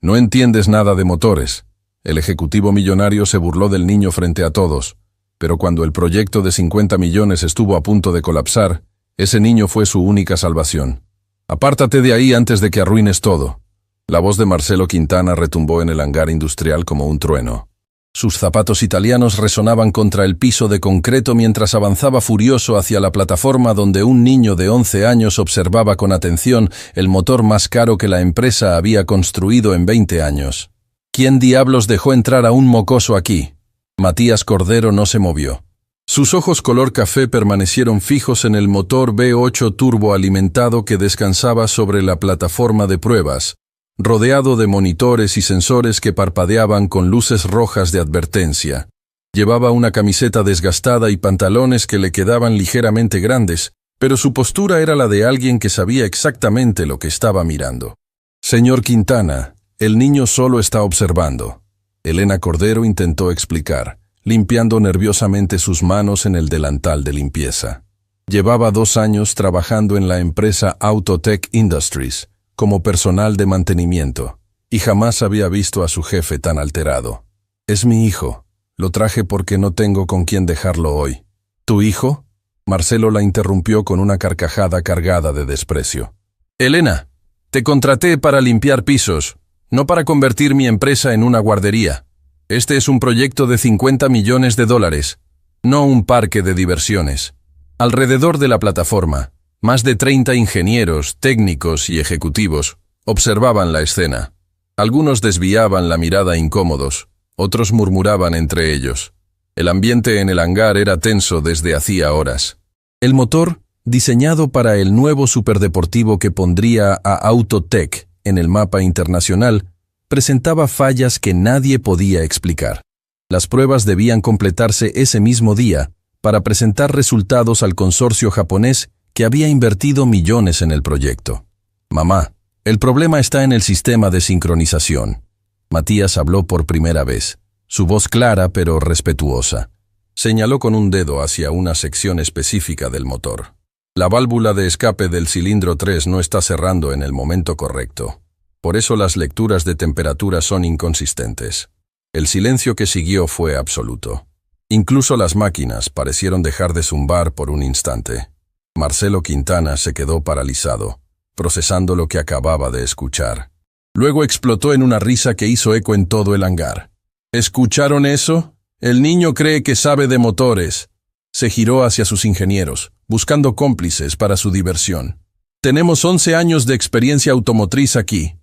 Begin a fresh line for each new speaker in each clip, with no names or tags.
No entiendes nada de motores. El ejecutivo millonario se burló del niño frente a todos, pero cuando el proyecto de 50 millones estuvo a punto de colapsar, ese niño fue su única salvación. Apártate de ahí antes de que arruines todo. La voz de Marcelo Quintana retumbó en el hangar industrial como un trueno. Sus zapatos italianos resonaban contra el piso de concreto mientras avanzaba furioso hacia la plataforma donde un niño de 11 años observaba con atención el motor más caro que la empresa había construido en 20 años. ¿Quién diablos dejó entrar a un mocoso aquí? Matías Cordero no se movió. Sus ojos color café permanecieron fijos en el motor V8 turbo alimentado que descansaba sobre la plataforma de pruebas, rodeado de monitores y sensores que parpadeaban con luces rojas de advertencia. Llevaba una camiseta desgastada y pantalones que le quedaban ligeramente grandes, pero su postura era la de alguien que sabía exactamente lo que estaba mirando. Señor Quintana, el niño solo está observando. Elena Cordero intentó explicar, limpiando nerviosamente sus manos en el delantal de limpieza. Llevaba 2 años trabajando en la empresa Autotech Industries, como personal de mantenimiento, y jamás había visto a su jefe tan alterado. Es mi hijo. Lo traje porque no tengo con quién dejarlo hoy. ¿Tu hijo? Marcelo la interrumpió con una carcajada cargada de desprecio. Elena, te contraté para limpiar pisos, no para convertir mi empresa en una guardería. Este es un proyecto de 50 millones de dólares, no un parque de diversiones. Alrededor de la plataforma, más de 30 ingenieros, técnicos y ejecutivos observaban la escena. Algunos desviaban la mirada incómodos, otros murmuraban entre ellos. El ambiente en el hangar era tenso desde hacía horas. El motor, diseñado para el nuevo superdeportivo que pondría a Autotech en el mapa internacional, presentaba fallas que nadie podía explicar. Las pruebas debían completarse ese mismo día para presentar resultados al consorcio japonés que había invertido millones en el proyecto. Mamá, el problema está en el sistema de sincronización. Matías habló por primera vez, su voz clara pero respetuosa. Señaló con un dedo hacia una sección específica del motor. La válvula de escape del cilindro 3 no está cerrando en el momento correcto. Por eso las lecturas de temperatura son inconsistentes. El silencio que siguió fue absoluto. Incluso las máquinas parecieron dejar de zumbar por un instante. Marcelo Quintana se quedó paralizado, procesando lo que acababa de escuchar. Luego explotó en una risa que hizo eco en todo el hangar. ¿Escucharon eso? El niño cree que sabe de motores. Se giró hacia sus ingenieros, buscando cómplices para su diversión. Tenemos 11 años de experiencia automotriz aquí.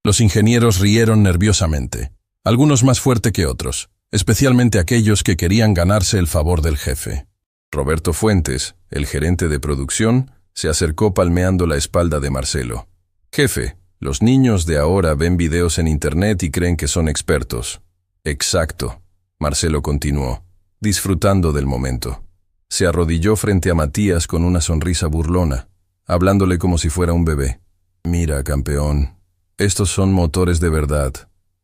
Los ingenieros rieron nerviosamente, algunos más fuerte que otros, especialmente aquellos que querían ganarse el favor del jefe. Roberto Fuentes, el gerente de producción, se acercó palmeando la espalda de Marcelo. Jefe, los niños de ahora ven videos en internet y creen que son expertos. Exacto, Marcelo continuó, disfrutando del momento. Se arrodilló frente a Matías con una sonrisa burlona, hablándole como si fuera un bebé. Mira, campeón, estos son motores de verdad,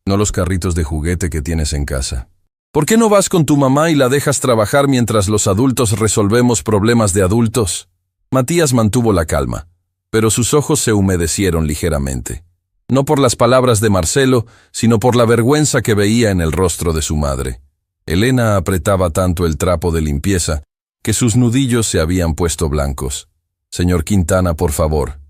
no los carritos de juguete que tienes en casa. ¿Por qué no vas con tu mamá y la dejas trabajar mientras los adultos resolvemos problemas de adultos? Matías mantuvo la calma, pero sus ojos se humedecieron ligeramente. No por las palabras de Marcelo, sino por la vergüenza que veía en el rostro de su madre. Elena apretaba tanto el trapo de limpieza que sus nudillos se habían puesto blancos. Señor Quintana, por favor.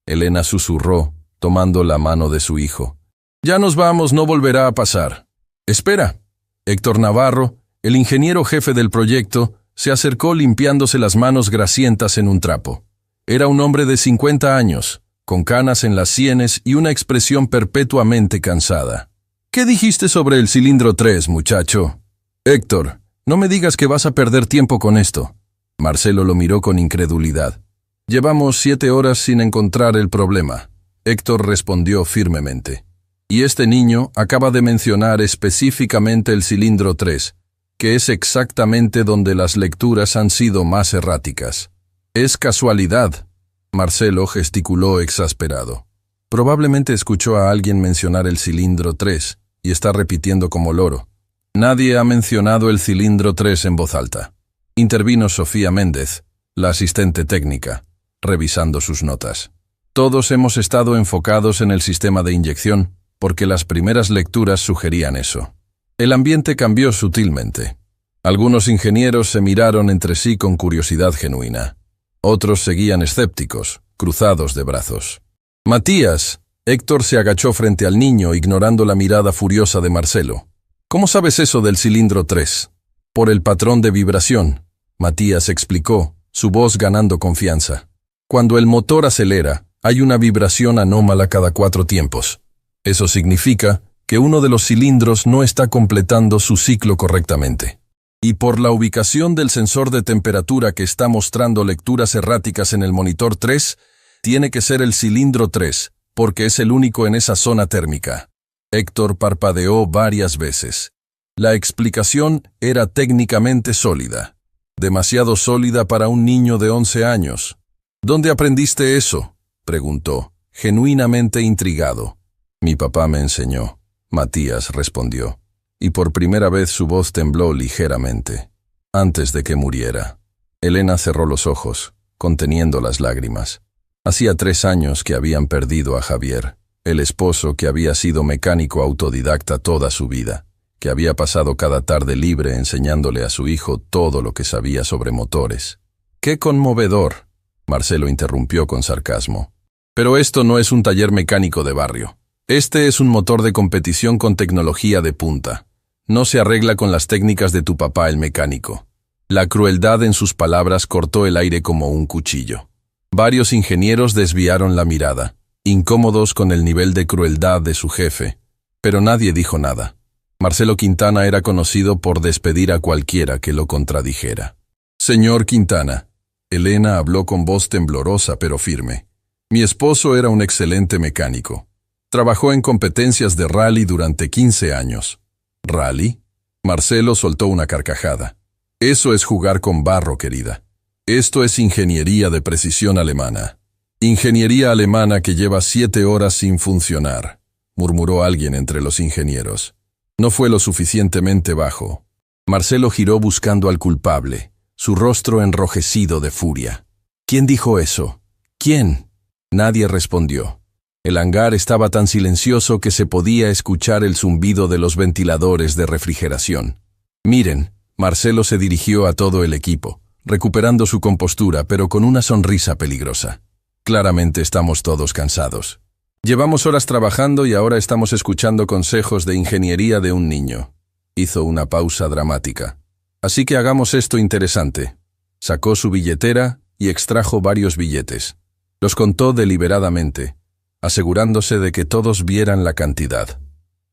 Elena susurró, tomando la mano de su hijo. Ya nos vamos, no volverá a pasar. Espera. Héctor Navarro, el ingeniero jefe del proyecto, se acercó limpiándose las manos grasientas en un trapo. Era un hombre de 50 años, con canas en las sienes y una expresión perpetuamente cansada. ¿Qué dijiste sobre el cilindro 3, muchacho? Héctor, no me digas que vas a perder tiempo con esto. Marcelo lo miró con incredulidad. Llevamos 7 horas sin encontrar el problema. Héctor respondió firmemente. Y este niño acaba de mencionar específicamente el cilindro 3, que es exactamente donde las lecturas han sido más erráticas. Es casualidad. Marcelo gesticuló exasperado. Probablemente escuchó a alguien mencionar el cilindro 3 y está repitiendo como loro. Nadie ha mencionado el cilindro 3 en voz alta. Intervino Sofía Méndez, la asistente técnica, revisando sus notas. Todos hemos estado enfocados en el sistema de inyección, porque las primeras lecturas sugerían eso. El ambiente cambió sutilmente. Algunos ingenieros se miraron entre sí con curiosidad genuina. Otros seguían escépticos, cruzados de brazos. «Matías», Héctor se agachó frente al niño, ignorando la mirada furiosa de Marcelo. «¿Cómo sabes eso del cilindro 3? Por el patrón de vibración», Matías explicó, su voz ganando confianza. «Cuando el motor acelera, hay una vibración anómala cada 4 tiempos. Eso significa que uno de los cilindros no está completando su ciclo correctamente. Y por la ubicación del sensor de temperatura que está mostrando lecturas erráticas en el monitor 3, tiene que ser el cilindro 3, porque es el único en esa zona térmica». Héctor parpadeó varias veces. La explicación era técnicamente sólida. Demasiado sólida para un niño de 11 años. «¿Dónde aprendiste eso?», preguntó, genuinamente intrigado. «Mi papá me enseñó», Matías respondió, y por primera vez su voz tembló ligeramente. «Antes de que muriera». Elena cerró los ojos, conteniendo las lágrimas. Hacía 3 años que habían perdido a Javier, el esposo que había sido mecánico autodidacta toda su vida, que había pasado cada tarde libre enseñándole a su hijo todo lo que sabía sobre motores. «¡Qué conmovedor!», Marcelo interrumpió con sarcasmo. «Pero esto no es un taller mecánico de barrio. Este es un motor de competición con tecnología de punta. No se arregla con las técnicas de tu papá el mecánico». La crueldad en sus palabras cortó el aire como un cuchillo. Varios ingenieros desviaron la mirada, incómodos con el nivel de crueldad de su jefe, pero nadie dijo nada. Marcelo Quintana era conocido por despedir a cualquiera que lo contradijera. «Señor Quintana», Elena habló con voz temblorosa pero firme, «mi esposo era un excelente mecánico. Trabajó en competencias de rally durante 15 años. ¿Rally?». Marcelo soltó una carcajada. «Eso es jugar con barro, querida. Esto es ingeniería de precisión alemana. Ingeniería alemana que lleva 7 horas sin funcionar», murmuró alguien entre los ingenieros. No fue lo suficientemente bajo. Marcelo giró buscando al culpable, su rostro enrojecido de furia. «¿Quién dijo eso? ¿Quién?». Nadie respondió. El hangar estaba tan silencioso que se podía escuchar el zumbido de los ventiladores de refrigeración. «Miren», Marcelo se dirigió a todo el equipo, recuperando su compostura, pero con una sonrisa peligrosa. «Claramente estamos todos cansados. Llevamos horas trabajando y ahora estamos escuchando consejos de ingeniería de un niño». Hizo una pausa dramática. «Así que hagamos esto interesante». Sacó su billetera y extrajo varios billetes. Los contó deliberadamente, asegurándose de que todos vieran la cantidad.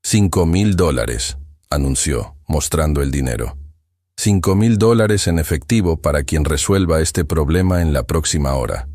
$5,000, anunció, mostrando el dinero. $5,000 en efectivo para quien resuelva este problema en la próxima hora.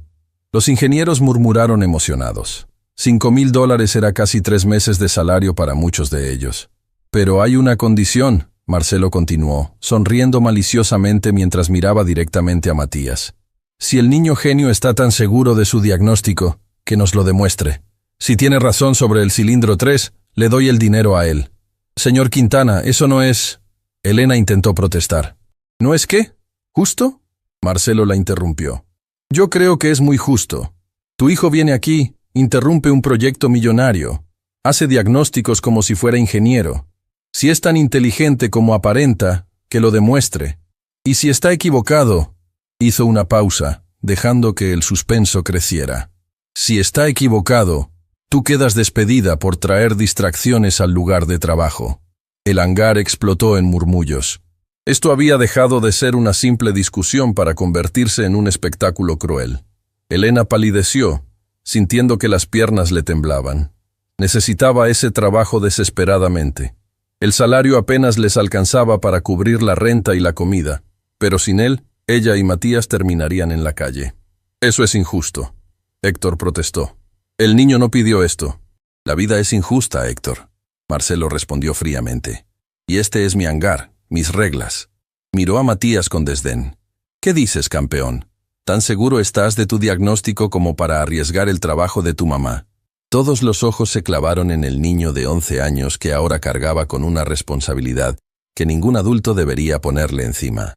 Los ingenieros murmuraron emocionados. $5,000 era casi 3 meses de salario para muchos de ellos. «Pero hay una condición», Marcelo continuó, sonriendo maliciosamente mientras miraba directamente a Matías. «Si el niño genio está tan seguro de su diagnóstico, que nos lo demuestre. Si tiene razón sobre el cilindro 3, le doy el dinero a él». «Señor Quintana, eso no es…». Elena intentó protestar. «¿No es qué? ¿Justo?». Marcelo la interrumpió. «Yo creo que es muy justo. Tu hijo viene aquí, interrumpe un proyecto millonario, hace diagnósticos como si fuera ingeniero. Si es tan inteligente como aparenta, que lo demuestre. Y si está equivocado…». Hizo una pausa, dejando que el suspenso creciera. «Si está equivocado, tú quedas despedida por traer distracciones al lugar de trabajo». El hangar explotó en murmullos. Esto había dejado de ser una simple discusión para convertirse en un espectáculo cruel. Elena palideció, sintiendo que las piernas le temblaban. Necesitaba ese trabajo desesperadamente. El salario apenas les alcanzaba para cubrir la renta y la comida, pero sin él, ella y Matías terminarían en la calle. «Eso es injusto», Héctor protestó. «El niño no pidió esto». «La vida es injusta, Héctor», Marcelo respondió fríamente. «Y este es mi hangar, mis reglas». Miró a Matías con desdén. «¿Qué dices, campeón? ¿Tan seguro estás de tu diagnóstico como para arriesgar el trabajo de tu mamá?». Todos los ojos se clavaron en el niño de 11 años que ahora cargaba con una responsabilidad que ningún adulto debería ponerle encima.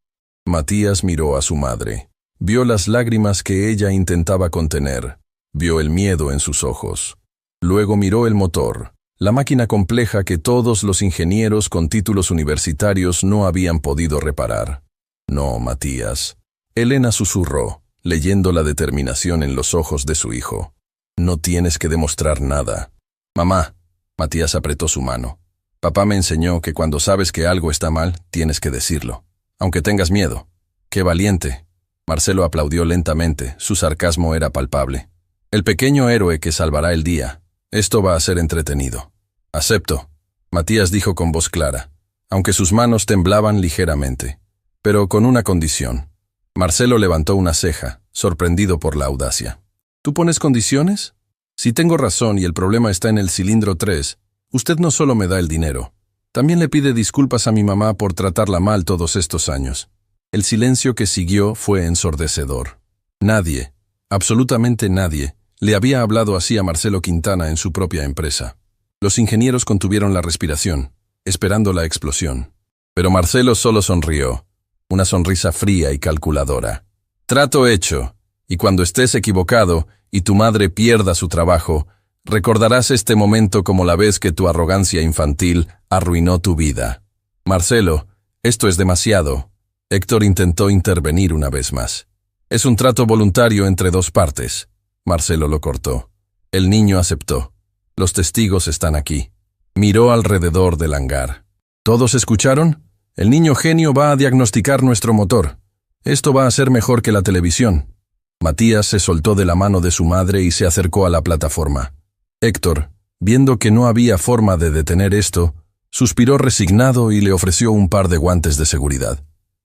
Matías miró a su madre. Vio las lágrimas que ella intentaba contener. Vio el miedo en sus ojos. Luego miró el motor. La máquina compleja que todos los ingenieros con títulos universitarios no habían podido reparar. No, Matías. Elena susurró, leyendo la determinación en los ojos de su hijo. No tienes que demostrar nada. Mamá. Matías apretó su mano. Papá me enseñó que cuando sabes que algo está mal, tienes que decirlo. Aunque tengas miedo. ¡Qué valiente! Marcelo aplaudió lentamente, su sarcasmo era palpable. El pequeño héroe que salvará el día. Esto va a ser entretenido. Acepto, Matías dijo con voz clara, aunque sus manos temblaban ligeramente. Pero con una condición. Marcelo levantó una ceja, sorprendido por la audacia. ¿Tú pones condiciones? Si tengo razón y el problema está en el cilindro 3, usted no solo me da el dinero, también le pide disculpas a mi mamá por tratarla mal todos estos años. El silencio que siguió fue ensordecedor. Nadie, absolutamente nadie, le había hablado así a Marcelo Quintana en su propia empresa. Los ingenieros contuvieron la respiración, esperando la explosión. Pero Marcelo solo sonrió, una sonrisa fría y calculadora. Trato hecho, y cuando estés equivocado y tu madre pierda su trabajo, recordarás este momento como la vez que tu arrogancia infantil arruinó tu vida. Marcelo, esto es demasiado. Héctor intentó intervenir una vez más. Es un trato voluntario entre dos partes. Marcelo lo cortó. El niño aceptó. Los testigos están aquí. Miró alrededor del hangar. ¿Todos escucharon? El niño genio va a diagnosticar nuestro motor. Esto va a ser mejor que la televisión. Matías se soltó de la mano de su madre y se acercó a la plataforma. Héctor, viendo que no había forma de detener esto, suspiró resignado y le ofreció un par de guantes de seguridad.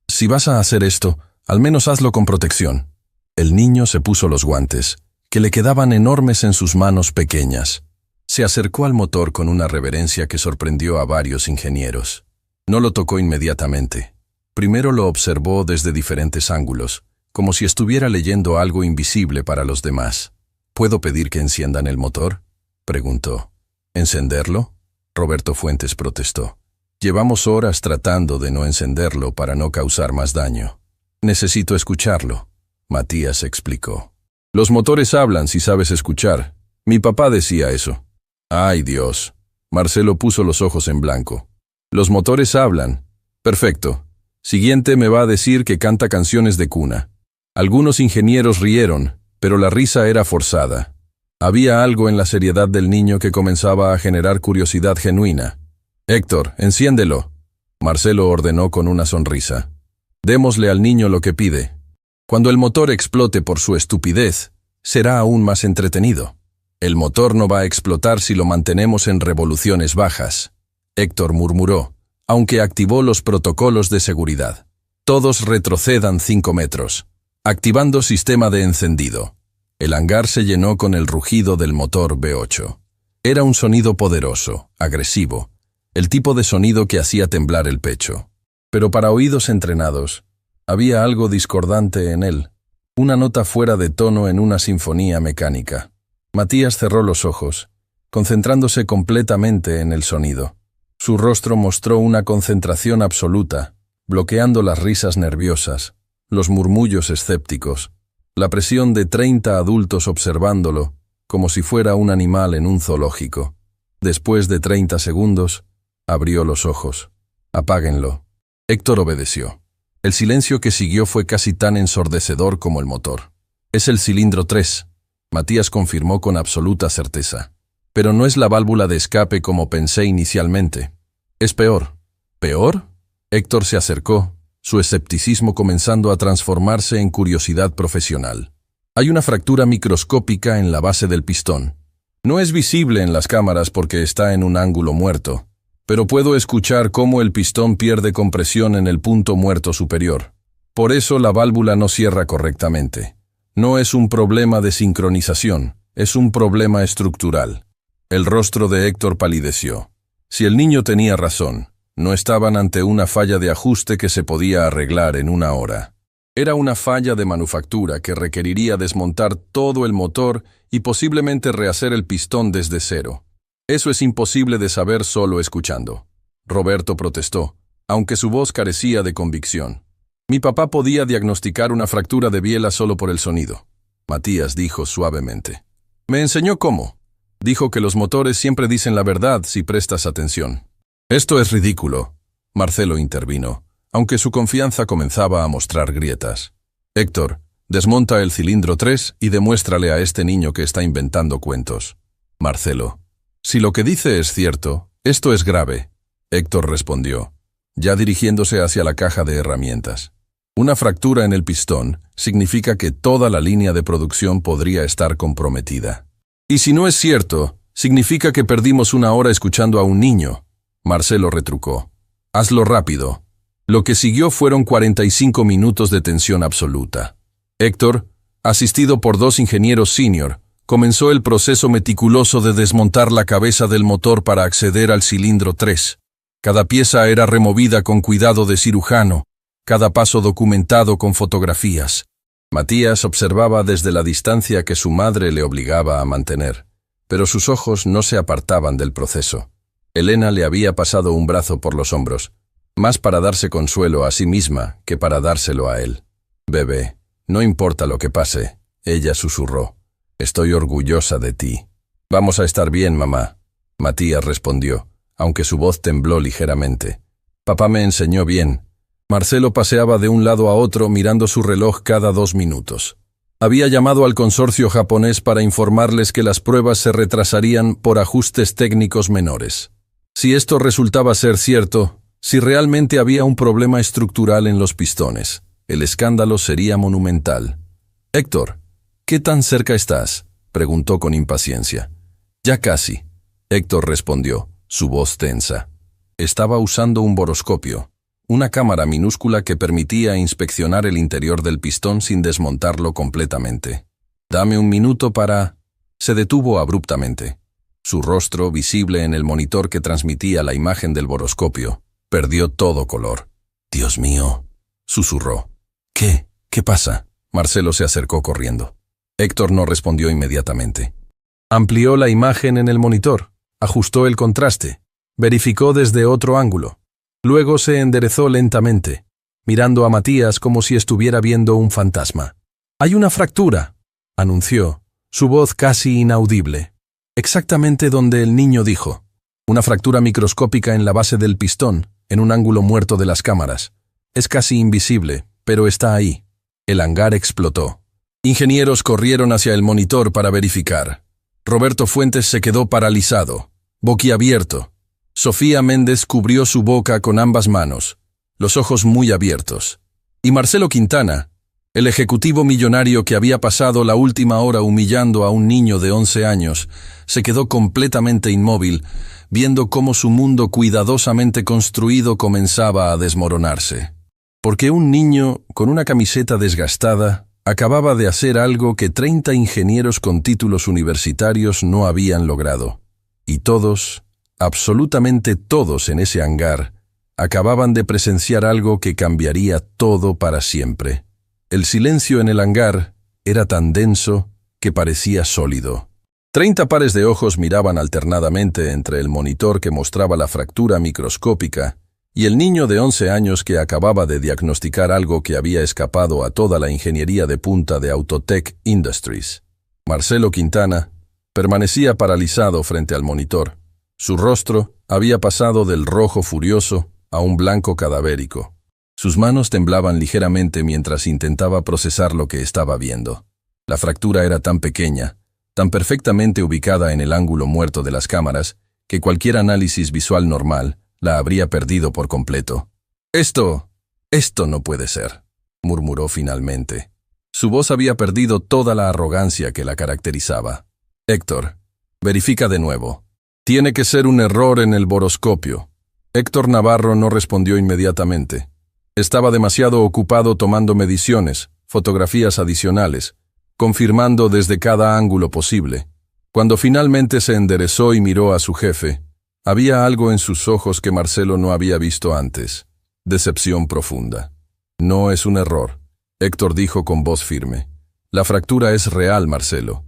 Si vas a hacer esto, al menos hazlo con protección. El niño se puso los guantes, que le quedaban enormes en sus manos pequeñas. Se acercó al motor con una reverencia que sorprendió a varios ingenieros. No lo tocó inmediatamente. Primero lo observó desde diferentes ángulos, como si estuviera leyendo algo invisible para los demás. ¿Puedo pedir que enciendan el motor?, preguntó. ¿Encenderlo?, Roberto Fuentes protestó. Llevamos horas tratando de no encenderlo para no causar más daño. Necesito escucharlo, Matías explicó. Los motores hablan si sabes escuchar. Mi papá decía eso. ¡Ay, Dios! Marcelo puso los ojos en blanco. Los motores hablan. Perfecto. Siguiente me va a decir que canta canciones de cuna. Algunos ingenieros rieron, pero la risa era forzada. Había algo en la seriedad del niño que comenzaba a generar curiosidad genuina. Héctor, enciéndelo. Marcelo ordenó con una sonrisa. Démosle al niño lo que pide. Cuando el motor explote por su estupidez, será aún más entretenido. El motor no va a explotar si lo mantenemos en revoluciones bajas. Héctor murmuró, aunque activó los protocolos de seguridad. Todos retrocedan 5 metros. Activando sistema de encendido. El hangar se llenó con el rugido del motor V8. Era un sonido poderoso, agresivo, el tipo de sonido que hacía temblar el pecho. Pero para oídos entrenados, había algo discordante en él, una nota fuera de tono en una sinfonía mecánica. Matías cerró los ojos, concentrándose completamente en el sonido. Su rostro mostró una concentración absoluta, bloqueando las risas nerviosas, los murmullos escépticos, la presión de 30 adultos observándolo, como si fuera un animal en un zoológico. Después de 30 segundos, abrió los ojos. Apáguenlo. Héctor obedeció. El silencio que siguió fue casi tan ensordecedor como el motor. Es el cilindro 3, Matías confirmó con absoluta certeza. Pero no es la válvula de escape como pensé inicialmente. Es peor. ¿Peor? Héctor se acercó, su escepticismo comenzando a transformarse en curiosidad profesional. Hay una fractura microscópica en la base del pistón. No es visible en las cámaras porque está en un ángulo muerto, pero puedo escuchar cómo el pistón pierde compresión en el punto muerto superior. Por eso la válvula no cierra correctamente. No es un problema de sincronización, es un problema estructural. El rostro de Héctor palideció. Si el niño tenía razón, no estaban ante una falla de ajuste que se podía arreglar en una hora. Era una falla de manufactura que requeriría desmontar todo el motor y posiblemente rehacer el pistón desde cero. Eso es imposible de saber solo escuchando. Roberto protestó, aunque su voz carecía de convicción. Mi papá podía diagnosticar una fractura de biela solo por el sonido. Matías dijo suavemente. Me enseñó cómo. Dijo que los motores siempre dicen la verdad si prestas atención. Esto es ridículo. Marcelo intervino, aunque su confianza comenzaba a mostrar grietas. Héctor, desmonta el cilindro 3 y demuéstrale a este niño que está inventando cuentos. Marcelo. Si lo que dice es cierto, esto es grave. Héctor respondió, ya dirigiéndose hacia la caja de herramientas. Una fractura en el pistón significa que toda la línea de producción podría estar comprometida. Y si no es cierto, significa que perdimos una hora escuchando a un niño. Marcelo retrucó. Hazlo rápido. Lo que siguió fueron 45 minutos de tensión absoluta. Héctor, asistido por 2 ingenieros senior, comenzó el proceso meticuloso de desmontar la cabeza del motor para acceder al cilindro 3. Cada pieza era removida con cuidado de cirujano, cada paso documentado con fotografías. Matías observaba desde la distancia que su madre le obligaba a mantener, pero sus ojos no se apartaban del proceso. Elena le había pasado un brazo por los hombros, más para darse consuelo a sí misma que para dárselo a él. «Bebé, no importa lo que pase», ella susurró. «Estoy orgullosa de ti». «Vamos a estar bien, mamá», Matías respondió, aunque su voz tembló ligeramente. «Papá me enseñó bien». Marcelo paseaba de un lado a otro mirando su reloj cada 2 minutos. Había llamado al consorcio japonés para informarles que las pruebas se retrasarían por ajustes técnicos menores. Si esto resultaba ser cierto, si realmente había un problema estructural en los pistones, el escándalo sería monumental. «Héctor, ¿qué tan cerca estás?», preguntó con impaciencia. «Ya casi», Héctor respondió, su voz tensa. Estaba usando un boroscopio, una cámara minúscula que permitía inspeccionar el interior del pistón sin desmontarlo completamente. «Dame un minuto para...» Se detuvo abruptamente. Su rostro, visible en el monitor que transmitía la imagen del boroscopio, perdió todo color. «Dios mío», susurró. «¿Qué? ¿Qué pasa?» Marcelo se acercó corriendo. Héctor no respondió inmediatamente. Amplió la imagen en el monitor, ajustó el contraste, verificó desde otro ángulo. Luego se enderezó lentamente, mirando a Matías como si estuviera viendo un fantasma. «Hay una fractura», anunció, su voz casi inaudible. Exactamente donde el niño dijo. Una fractura microscópica en la base del pistón, en un ángulo muerto de las cámaras. Es casi invisible, pero está ahí. El hangar explotó. Ingenieros corrieron hacia el monitor para verificar. Roberto Fuentes se quedó paralizado, boquiabierto. Sofía Méndez cubrió su boca con ambas manos, los ojos muy abiertos. Y Marcelo Quintana, el ejecutivo millonario que había pasado la última hora humillando a un niño de 11 años, se quedó completamente inmóvil, viendo cómo su mundo cuidadosamente construido comenzaba a desmoronarse. Porque un niño con una camiseta desgastada acababa de hacer algo que 30 ingenieros con títulos universitarios no habían logrado. Y todos, absolutamente todos en ese hangar, acababan de presenciar algo que cambiaría todo para siempre. El silencio en el hangar era tan denso que parecía sólido. 30 pares de ojos miraban alternadamente entre el monitor que mostraba la fractura microscópica y el niño de 11 años que acababa de diagnosticar algo que había escapado a toda la ingeniería de punta de Autotech Industries. Marcelo Quintana permanecía paralizado frente al monitor. Su rostro había pasado del rojo furioso a un blanco cadavérico. Sus manos temblaban ligeramente mientras intentaba procesar lo que estaba viendo. La fractura era tan pequeña, tan perfectamente ubicada en el ángulo muerto de las cámaras, que cualquier análisis visual normal la habría perdido por completo. Esto no puede ser», murmuró finalmente. Su voz había perdido toda la arrogancia que la caracterizaba. «Héctor, verifica de nuevo. Tiene que ser un error en el boroscopio». Héctor Navarro no respondió inmediatamente. Estaba demasiado ocupado tomando mediciones, fotografías adicionales, confirmando desde cada ángulo posible. Cuando finalmente se enderezó y miró a su jefe, había algo en sus ojos que Marcelo no había visto antes. Decepción profunda. «No es un error», Héctor dijo con voz firme. «La fractura es real, Marcelo.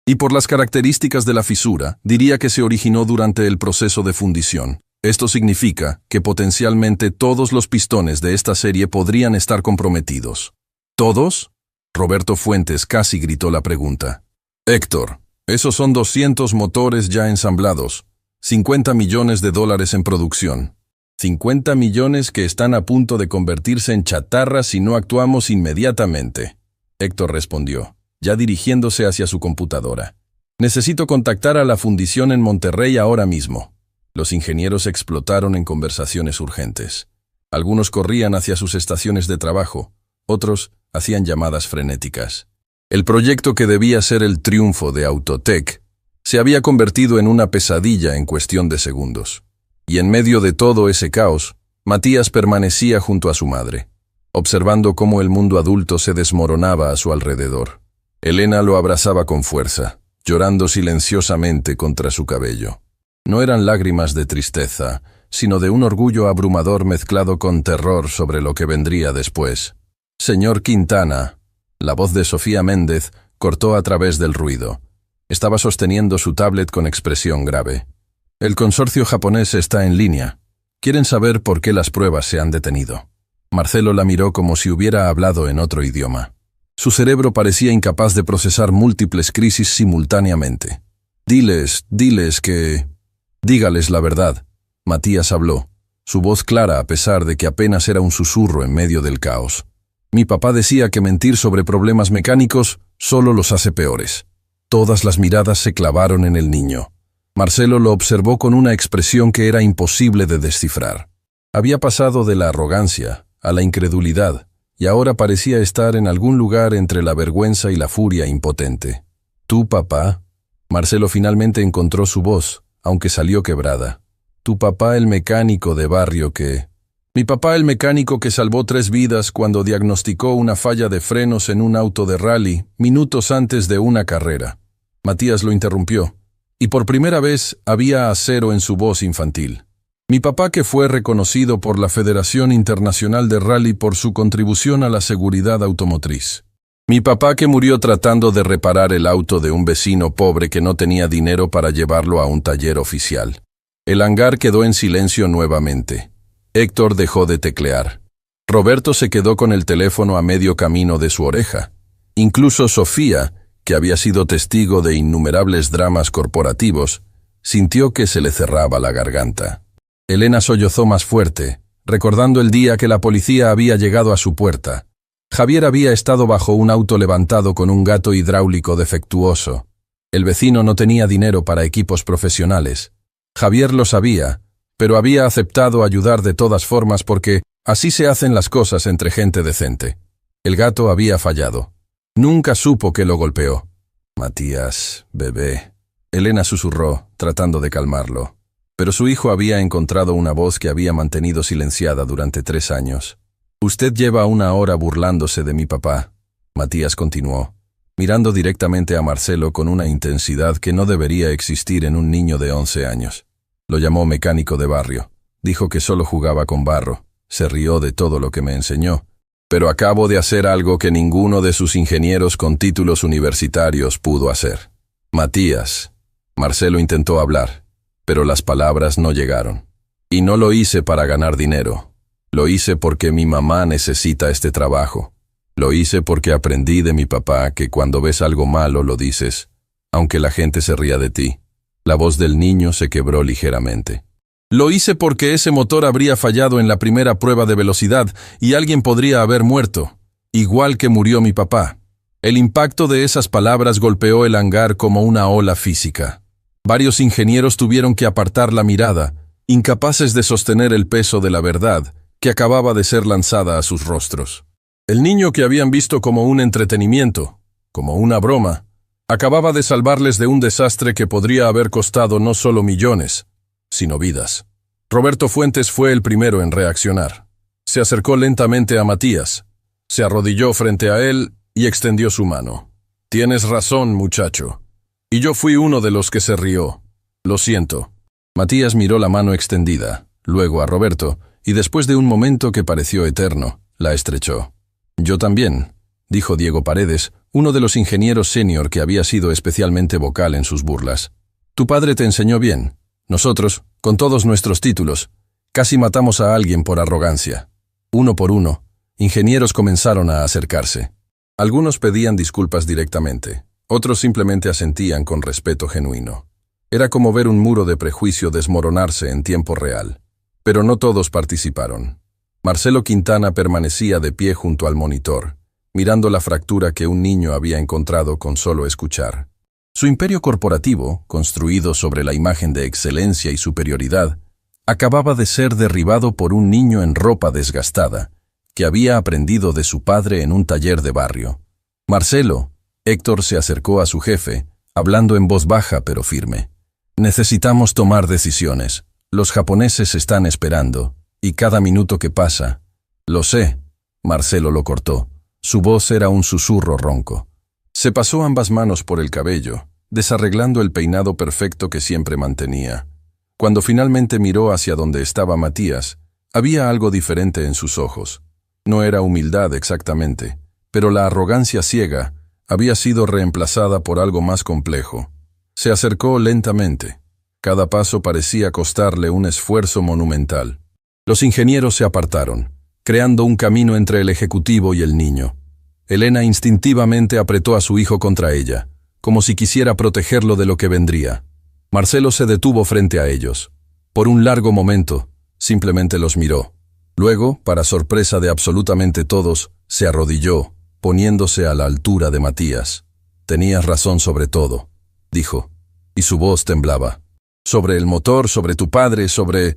Y por las características de la fisura, diría que se originó durante el proceso de fundición. Esto significa que potencialmente todos los pistones de esta serie podrían estar comprometidos». «¿Todos?», Roberto Fuentes casi gritó la pregunta. «Héctor, Esos son 200 motores ya ensamblados, 50 millones de dólares en producción. 50 millones que están a punto de convertirse en chatarra si no actuamos inmediatamente. Héctor respondió, ya dirigiéndose hacia su computadora. Necesito contactar a la fundición en Monterrey ahora mismo. Los ingenieros explotaron en conversaciones urgentes. Algunos corrían hacia sus estaciones de trabajo, otros hacían llamadas frenéticas. El proyecto que debía ser el triunfo de Autotech se había convertido en una pesadilla en cuestión de segundos. Y en medio de todo ese caos, Matías permanecía junto a su madre, observando cómo el mundo adulto se desmoronaba a su alrededor. Elena lo abrazaba con fuerza, llorando silenciosamente contra su cabello. No eran lágrimas de tristeza, sino de un orgullo abrumador mezclado con terror sobre lo que vendría después. Señor Quintana, la voz de Sofía Méndez cortó a través del ruido. Estaba sosteniendo su tablet con expresión grave. El consorcio japonés está en línea. Quieren saber por qué las pruebas se han detenido. Marcelo la miró como si hubiera hablado en otro idioma. Su cerebro parecía incapaz de procesar múltiples crisis simultáneamente. Dígales que... Dígales la verdad. Matías habló, su voz clara a pesar de que apenas era un susurro en medio del caos. Mi papá decía que mentir sobre problemas mecánicos solo los hace peores. Todas las miradas se clavaron en el niño. Marcelo lo observó con una expresión que era imposible de descifrar. Había pasado de la arrogancia a la incredulidad, y ahora parecía estar en algún lugar entre la vergüenza y la furia impotente. ¿Tu papá? Marcelo finalmente encontró su voz, aunque salió quebrada. Tu papá el mecánico de barrio que... Mi papá el mecánico que salvó 3 vidas cuando diagnosticó una falla de frenos en un auto de rally minutos antes de una carrera. Matías lo interrumpió, y por primera vez había acero en su voz infantil. Mi papá que fue reconocido por la Federación Internacional de Rally por su contribución a la seguridad automotriz. Mi papá que murió tratando de reparar el auto de un vecino pobre que no tenía dinero para llevarlo a un taller oficial. El hangar quedó en silencio nuevamente. Héctor dejó de teclear. Roberto se quedó con el teléfono a medio camino de su oreja. Incluso Sofía, que había sido testigo de innumerables dramas corporativos, sintió que se le cerraba la garganta. Elena sollozó más fuerte, recordando el día que la policía había llegado a su puerta. Javier había estado bajo un auto levantado con un gato hidráulico defectuoso. El vecino no tenía dinero para equipos profesionales. Javier lo sabía, pero había aceptado ayudar de todas formas porque así se hacen las cosas entre gente decente. El gato había fallado. Nunca supo que lo golpeó. Matías, bebé. Elena susurró, tratando de calmarlo. Pero su hijo había encontrado una voz que había mantenido silenciada durante 3 años. Usted lleva 1 hora burlándose de mi papá. Matías continuó, mirando directamente a Marcelo con una intensidad que no debería existir en un niño de 11 años. Lo llamó mecánico de barrio. Dijo que solo jugaba con barro. Se rió de todo lo que me enseñó. Pero acabo de hacer algo que ninguno de sus ingenieros con títulos universitarios pudo hacer. Matías. Marcelo intentó hablar, pero las palabras no llegaron. Y no lo hice para ganar dinero. Lo hice porque mi mamá necesita este trabajo. Lo hice porque aprendí de mi papá que cuando ves algo malo lo dices, aunque la gente se ría de ti. La voz del niño se quebró ligeramente. Lo hice porque ese motor habría fallado en la primera prueba de velocidad y alguien podría haber muerto, igual que murió mi papá. El impacto de esas palabras golpeó el hangar como una ola física. Varios ingenieros tuvieron que apartar la mirada, incapaces de sostener el peso de la verdad que acababa de ser lanzada a sus rostros. El niño que habían visto como un entretenimiento, como una broma, acababa de salvarles de un desastre que podría haber costado no solo millones, sino vidas. Roberto Fuentes fue el primero en reaccionar. Se acercó lentamente a Matías, se arrodilló frente a él y extendió su mano. Tienes razón, muchacho. Y yo fui uno de los que se rió. Lo siento. Matías miró la mano extendida, luego a Roberto, y después de un momento que pareció eterno, la estrechó. Yo también, dijo Diego Paredes, uno de los ingenieros senior que había sido especialmente vocal en sus burlas. Tu padre te enseñó bien. Nosotros, con todos nuestros títulos, casi matamos a alguien por arrogancia. Uno por uno, ingenieros comenzaron a acercarse. Algunos pedían disculpas directamente, Otros simplemente asentían con respeto genuino. Era como ver un muro de prejuicio desmoronarse en tiempo real. Pero no todos participaron. Marcelo Quintana permanecía de pie junto al monitor, mirando la fractura que un niño había encontrado con solo escuchar. Su imperio corporativo, construido sobre la imagen de excelencia y superioridad, acababa de ser derribado por un niño en ropa desgastada, que había aprendido de su padre en un taller de barrio. Marcelo, Héctor se acercó a su jefe, hablando en voz baja pero firme. Necesitamos tomar decisiones. Los japoneses están esperando, y cada minuto que pasa... Lo sé, Marcelo lo cortó. Su voz era un susurro ronco. Se pasó ambas manos por el cabello, desarreglando el peinado perfecto que siempre mantenía. Cuando finalmente miró hacia donde estaba Matías, había algo diferente en sus ojos. No era humildad exactamente, pero la arrogancia ciega había sido reemplazada por algo más complejo. Se acercó lentamente. Cada paso parecía costarle un esfuerzo monumental. Los ingenieros se apartaron, creando un camino entre el ejecutivo y el niño. Elena instintivamente apretó a su hijo contra ella, como si quisiera protegerlo de lo que vendría. Marcelo se detuvo frente a ellos. Por un largo momento, simplemente los miró. Luego, para sorpresa de absolutamente todos, se arrodilló, poniéndose a la altura de Matías. «Tenías razón sobre todo», dijo, y su voz temblaba. «Sobre el motor, sobre tu padre, sobre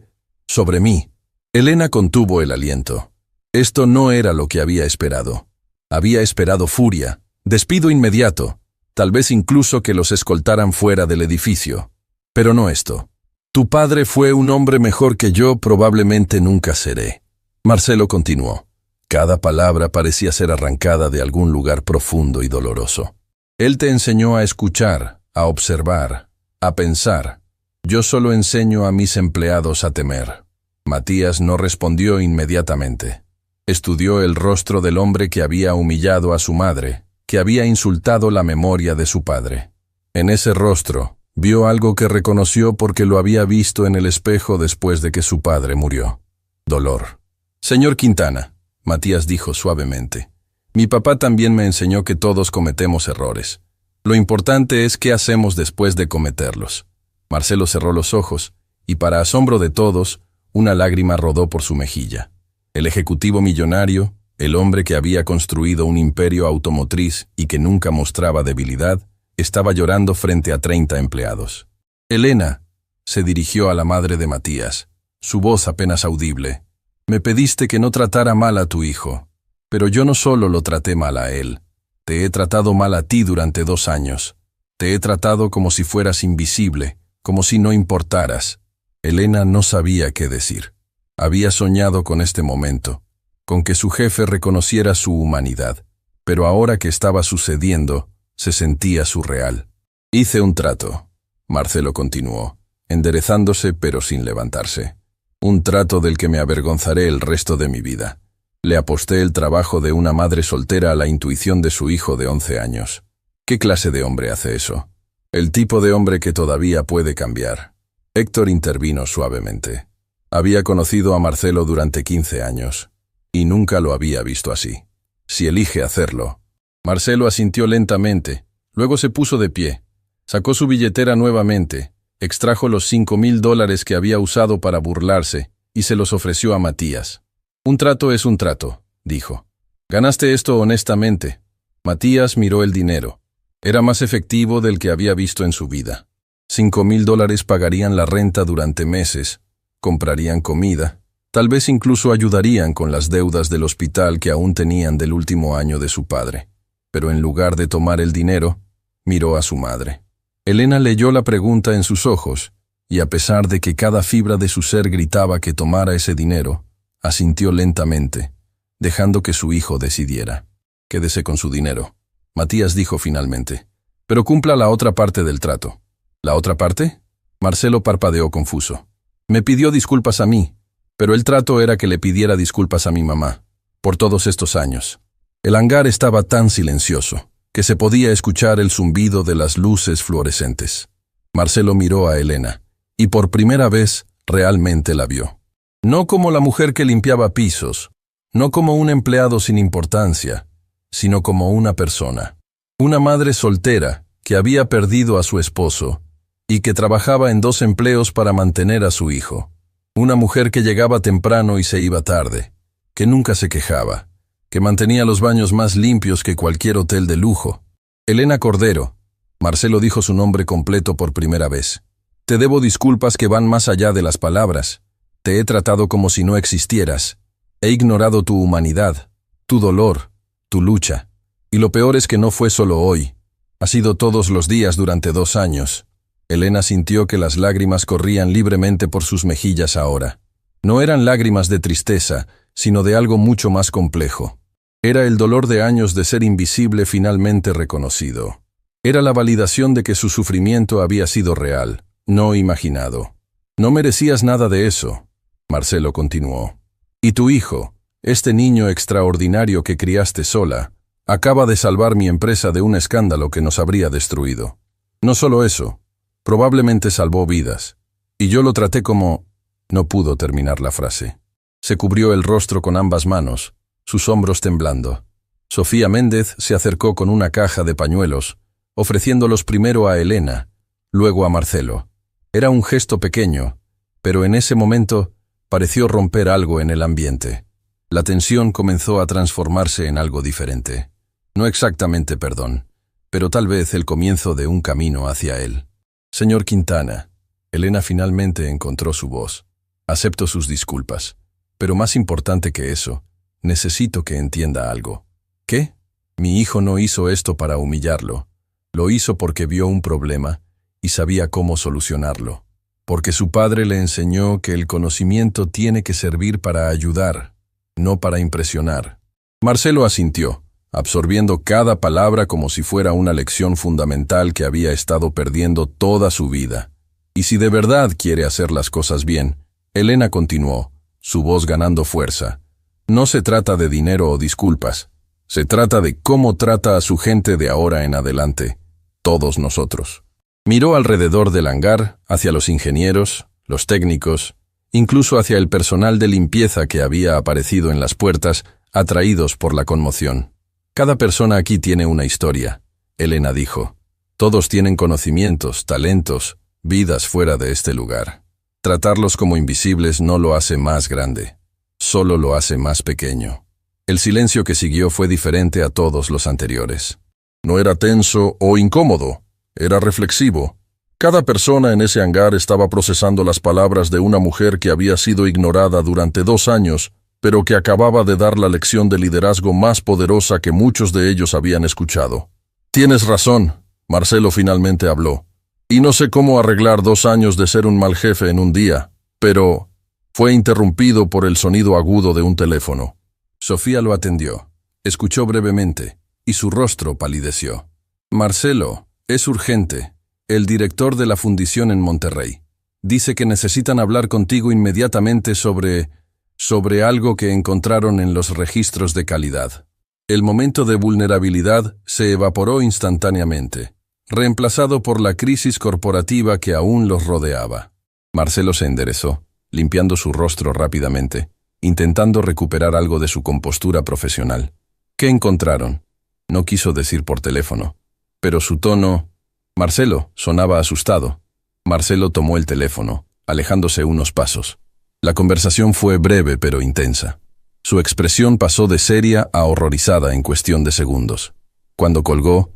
mí». Elena contuvo el aliento. Esto no era lo que había esperado. Había esperado furia, despido inmediato, tal vez incluso que los escoltaran fuera del edificio. Pero no esto. «Tu padre fue un hombre mejor que yo, probablemente nunca seré». Marcelo continuó. Cada palabra parecía ser arrancada de algún lugar profundo y doloroso. «Él te enseñó a escuchar, a observar, a pensar. Yo solo enseño a mis empleados a temer». Matías no respondió inmediatamente. Estudió el rostro del hombre que había humillado a su madre, que había insultado la memoria de su padre. En ese rostro, vio algo que reconoció porque lo había visto en el espejo después de que su padre murió. Dolor. «Señor Quintana», Matías dijo suavemente, «mi papá también me enseñó que todos cometemos errores. Lo importante es qué hacemos después de cometerlos». Marcelo cerró los ojos, y para asombro de todos, una lágrima rodó por su mejilla. El ejecutivo millonario, el hombre que había construido un imperio automotriz y que nunca mostraba debilidad, estaba llorando frente a 30 empleados. «Elena», se dirigió a la madre de Matías, su voz apenas audible, «me pediste que no tratara mal a tu hijo, pero yo no solo lo traté mal a él, te he tratado mal a ti durante 2 años. Te he tratado como si fueras invisible, como si no importaras». Elena no sabía qué decir. Había soñado con este momento, con que su jefe reconociera su humanidad, pero ahora que estaba sucediendo, se sentía surreal. «Hice un trato», Marcelo continuó, enderezándose pero sin levantarse. «Un trato del que me avergonzaré el resto de mi vida. Le aposté el trabajo de una madre soltera a la intuición de su hijo de 11 años. ¿Qué clase de hombre hace eso? El tipo de hombre que todavía puede cambiar». Héctor intervino suavemente. Había conocido a Marcelo durante 15 años, y nunca lo había visto así. «Si elige hacerlo». Marcelo asintió lentamente, luego se puso de pie. Sacó su billetera nuevamente, extrajo los $5,000 que había usado para burlarse y se los ofreció a Matías. «Un trato es un trato», dijo. «Ganaste esto honestamente». Matías miró el dinero. Era más efectivo del que había visto en su vida. $5,000 pagarían la renta durante meses, comprarían comida, tal vez incluso ayudarían con las deudas del hospital que aún tenían del último año de su padre. Pero en lugar de tomar el dinero, miró a su madre. Elena leyó la pregunta en sus ojos, y a pesar de que cada fibra de su ser gritaba que tomara ese dinero, asintió lentamente, dejando que su hijo decidiera. «Quédese con su dinero», Matías dijo finalmente, «pero cumpla la otra parte del trato». «¿La otra parte?». Marcelo parpadeó confuso. «Me pidió disculpas a mí, pero el trato era que le pidiera disculpas a mi mamá, por todos estos años». El hangar estaba tan silencioso que se podía escuchar el zumbido de las luces fluorescentes. Marcelo miró a Elena, y por primera vez realmente la vio. No como la mujer que limpiaba pisos, no como un empleado sin importancia, sino como una persona. Una madre soltera que había perdido a su esposo y que trabajaba en 2 empleos para mantener a su hijo. Una mujer que llegaba temprano y se iba tarde, que nunca se quejaba, que mantenía los baños más limpios que cualquier hotel de lujo. Elena Cordero. Marcelo dijo su nombre completo por primera vez. Te debo disculpas que van más allá de las palabras. Te he tratado como si no existieras. He ignorado tu humanidad, tu dolor, tu lucha. Y lo peor es que no fue solo hoy. Ha sido todos los días durante 2 años. Elena sintió que las lágrimas corrían libremente por sus mejillas ahora. No eran lágrimas de tristeza, sino de algo mucho más complejo. Era el dolor de años de ser invisible finalmente reconocido. Era la validación de que su sufrimiento había sido real, no imaginado. No merecías nada de eso, Marcelo continuó. Y tu hijo, este niño extraordinario que criaste sola, acaba de salvar mi empresa de un escándalo que nos habría destruido. No solo eso, probablemente salvó vidas. Y yo lo traté como... No pudo terminar la frase. Se cubrió el rostro con ambas manos, sus hombros temblando. Sofía Méndez se acercó con una caja de pañuelos, ofreciéndolos primero a Elena, luego a Marcelo. Era un gesto pequeño, pero en ese momento pareció romper algo en el ambiente. La tensión comenzó a transformarse en algo diferente. No exactamente perdón, pero tal vez el comienzo de un camino hacia él. Señor Quintana, Elena finalmente encontró su voz. Acepto sus disculpas, pero más importante que eso, necesito que entienda algo. ¿Qué? Mi hijo no hizo esto para humillarlo. Lo hizo porque vio un problema y sabía cómo solucionarlo. Porque su padre le enseñó que el conocimiento tiene que servir para ayudar, no para impresionar. Marcelo asintió, absorbiendo cada palabra como si fuera una lección fundamental que había estado perdiendo toda su vida. Y si de verdad quiere hacer las cosas bien, Elena continuó, su voz ganando fuerza. No se trata de dinero o disculpas. Se trata de cómo trata a su gente de ahora en adelante. Todos nosotros. Miró alrededor del hangar, hacia los ingenieros, los técnicos, incluso hacia el personal de limpieza que había aparecido en las puertas, atraídos por la conmoción. Cada persona aquí tiene una historia, Elena dijo. Todos tienen conocimientos, talentos, vidas fuera de este lugar. Tratarlos como invisibles no lo hace más grande, solo lo hace más pequeño. El silencio que siguió fue diferente a todos los anteriores. No era tenso o incómodo, era reflexivo. Cada persona en ese hangar estaba procesando las palabras de una mujer que había sido ignorada durante 2 años, pero que acababa de dar la lección de liderazgo más poderosa que muchos de ellos habían escuchado. Tienes razón, Marcelo finalmente habló. Y no sé cómo arreglar 2 años de ser un mal jefe en un día, pero fue interrumpido por el sonido agudo de un teléfono. Sofía lo atendió, escuchó brevemente, y su rostro palideció. Marcelo, es urgente. El director de la fundición en Monterrey. Dice que necesitan hablar contigo inmediatamente sobre algo que encontraron en los registros de calidad. El momento de vulnerabilidad se evaporó instantáneamente, reemplazado por la crisis corporativa que aún los rodeaba. Marcelo se enderezó, limpiando su rostro rápidamente, intentando recuperar algo de su compostura profesional. ¿Qué encontraron? No quiso decir por teléfono, pero su tono... Marcelo sonaba asustado. Marcelo tomó el teléfono, alejándose unos pasos. La conversación fue breve pero intensa. Su expresión pasó de seria a horrorizada en cuestión de segundos. Cuando colgó,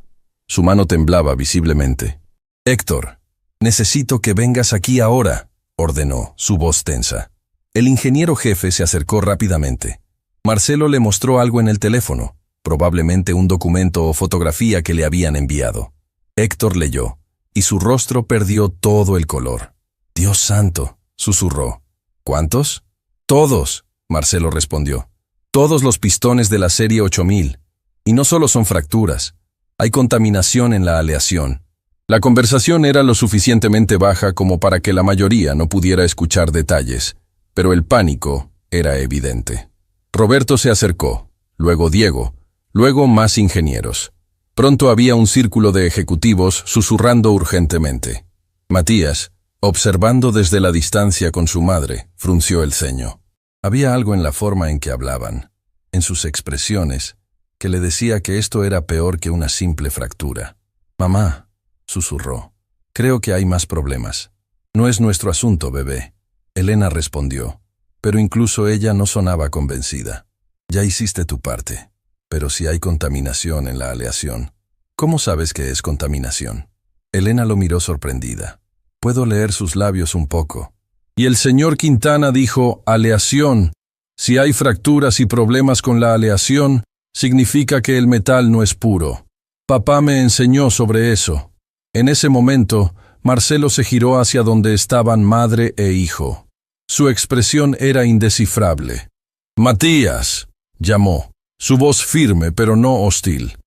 su mano temblaba visiblemente. «Héctor, necesito que vengas aquí ahora», ordenó, su voz tensa. El ingeniero jefe se acercó rápidamente. Marcelo le mostró algo en el teléfono, probablemente un documento o fotografía que le habían enviado. Héctor leyó, y su rostro perdió todo el color. «Dios santo», susurró. «¿Cuántos?» «Todos», Marcelo respondió. «Todos los pistones de la serie 8000. Y no solo son fracturas. Hay contaminación en la aleación». La conversación era lo suficientemente baja como para que la mayoría no pudiera escuchar detalles, pero el pánico era evidente. Roberto se acercó, luego Diego, luego más ingenieros. Pronto había un círculo de ejecutivos susurrando urgentemente. Matías, observando desde la distancia con su madre, frunció el ceño. Había algo en la forma en que hablaban, en sus expresiones, que le decía que esto era peor que una simple fractura. «Mamá», susurró. Creo que hay más problemas. No es nuestro asunto, bebé. Elena respondió, pero incluso ella no sonaba convencida. Ya hiciste tu parte. Pero si hay contaminación en la aleación, ¿cómo sabes que es contaminación? Elena lo miró sorprendida. Puedo leer sus labios un poco. Y el señor Quintana dijo, aleación. Si hay fracturas y problemas con la aleación, significa que el metal no es puro. Papá me enseñó sobre eso. En ese momento, Marcelo se giró hacia donde estaban madre e hijo. Su expresión era indescifrable. Matías, llamó, su voz firme pero no hostil.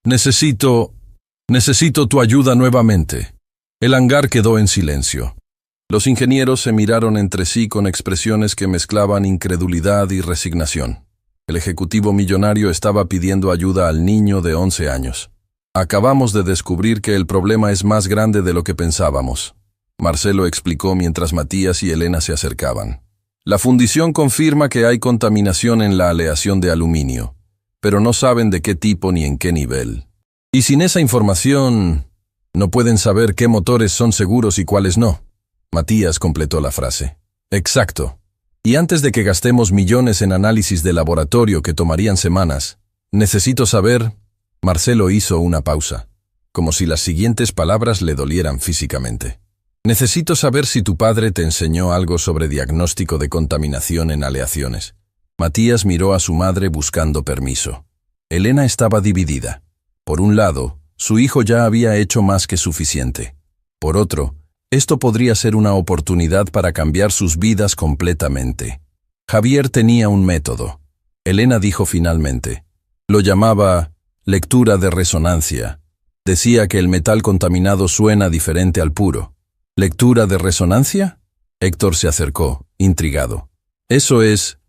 Necesito tu ayuda nuevamente. El hangar quedó en silencio. Los ingenieros se miraron entre sí con expresiones que mezclaban incredulidad y resignación. El ejecutivo millonario estaba pidiendo ayuda al niño de 11 años. Acabamos de descubrir que el problema es más grande de lo que pensábamos, Marcelo explicó mientras Matías y Elena se acercaban. La fundición confirma que hay contaminación en la aleación de aluminio, pero no saben de qué tipo ni en qué nivel. Y sin esa información, no pueden saber qué motores son seguros y cuáles no. Matías completó la frase. Exacto. Y antes de que gastemos millones en análisis de laboratorio que tomarían semanas, necesito saber... Marcelo hizo una pausa, como si las siguientes palabras le dolieran físicamente. Necesito saber si tu padre te enseñó algo sobre diagnóstico de contaminación en aleaciones. Matías miró a su madre buscando permiso. Elena estaba dividida. Por un lado, su hijo ya había hecho más que suficiente. Por otro, esto podría ser una oportunidad para cambiar sus vidas completamente. Javier tenía un método. Elena dijo finalmente. Lo llamaba lectura de resonancia. Decía que el metal contaminado suena diferente al puro. ¿Lectura de resonancia? Héctor se acercó, intrigado. Eso es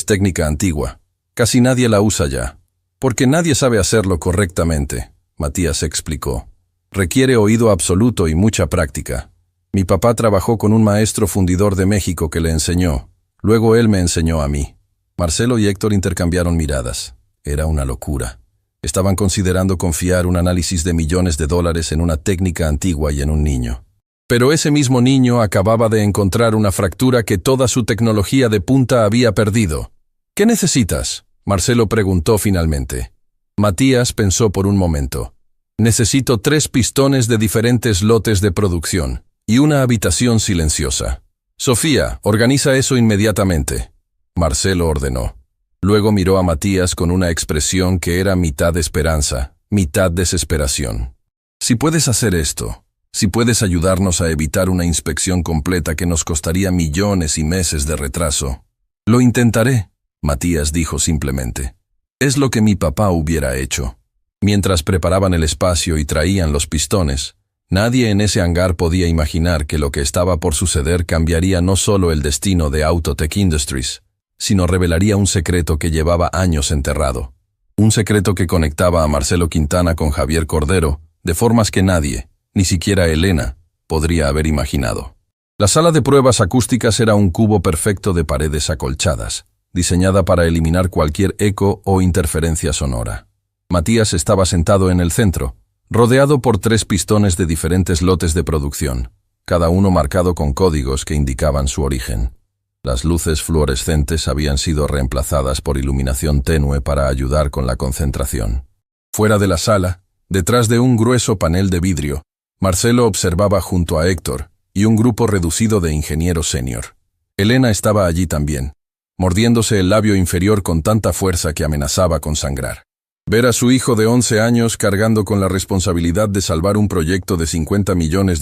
técnica antigua. Casi nadie la usa ya. Porque nadie sabe hacerlo correctamente, Matías explicó. Requiere oído absoluto y mucha práctica. Mi papá trabajó con un maestro fundidor de México que le enseñó. Luego él me enseñó a mí. Marcelo y Héctor intercambiaron miradas. Era una locura. Estaban considerando confiar un análisis de millones de dólares en una técnica antigua y en un niño. Pero ese mismo niño acababa de encontrar una fractura que toda su tecnología de punta había perdido. ¿Qué necesitas?, Marcelo preguntó finalmente. Matías pensó por un momento. Necesito 3 pistones de diferentes lotes de producción y una habitación silenciosa. Sofía, organiza eso inmediatamente. Marcelo ordenó. Luego miró a Matías con una expresión que era mitad esperanza, mitad desesperación. Si puedes hacer esto, si puedes ayudarnos a evitar una inspección completa que nos costaría millones y meses de retraso. Lo intentaré, Matías dijo simplemente. Es lo que mi papá hubiera hecho. Mientras preparaban el espacio y traían los pistones, nadie en ese hangar podía imaginar que lo que estaba por suceder cambiaría no solo el destino de Autotech Industries, sino revelaría un secreto que llevaba años enterrado. Un secreto que conectaba a Marcelo Quintana con Javier Cordero, de formas que nadie, ni siquiera Elena, podría haber imaginado. La sala de pruebas acústicas era un cubo perfecto de paredes acolchadas, diseñada para eliminar cualquier eco o interferencia sonora. Matías estaba sentado en el centro, rodeado por 3 pistones de diferentes lotes de producción, cada uno marcado con códigos que indicaban su origen. Las luces fluorescentes habían sido reemplazadas por iluminación tenue para ayudar con la concentración. Fuera de la sala, detrás de un grueso panel de vidrio, Marcelo observaba junto a Héctor y un grupo reducido de ingenieros senior. Elena estaba allí también, mordiéndose el labio inferior con tanta fuerza que amenazaba con sangrar. Ver a su hijo de 11 años cargando con la responsabilidad de salvar un proyecto de $50 millones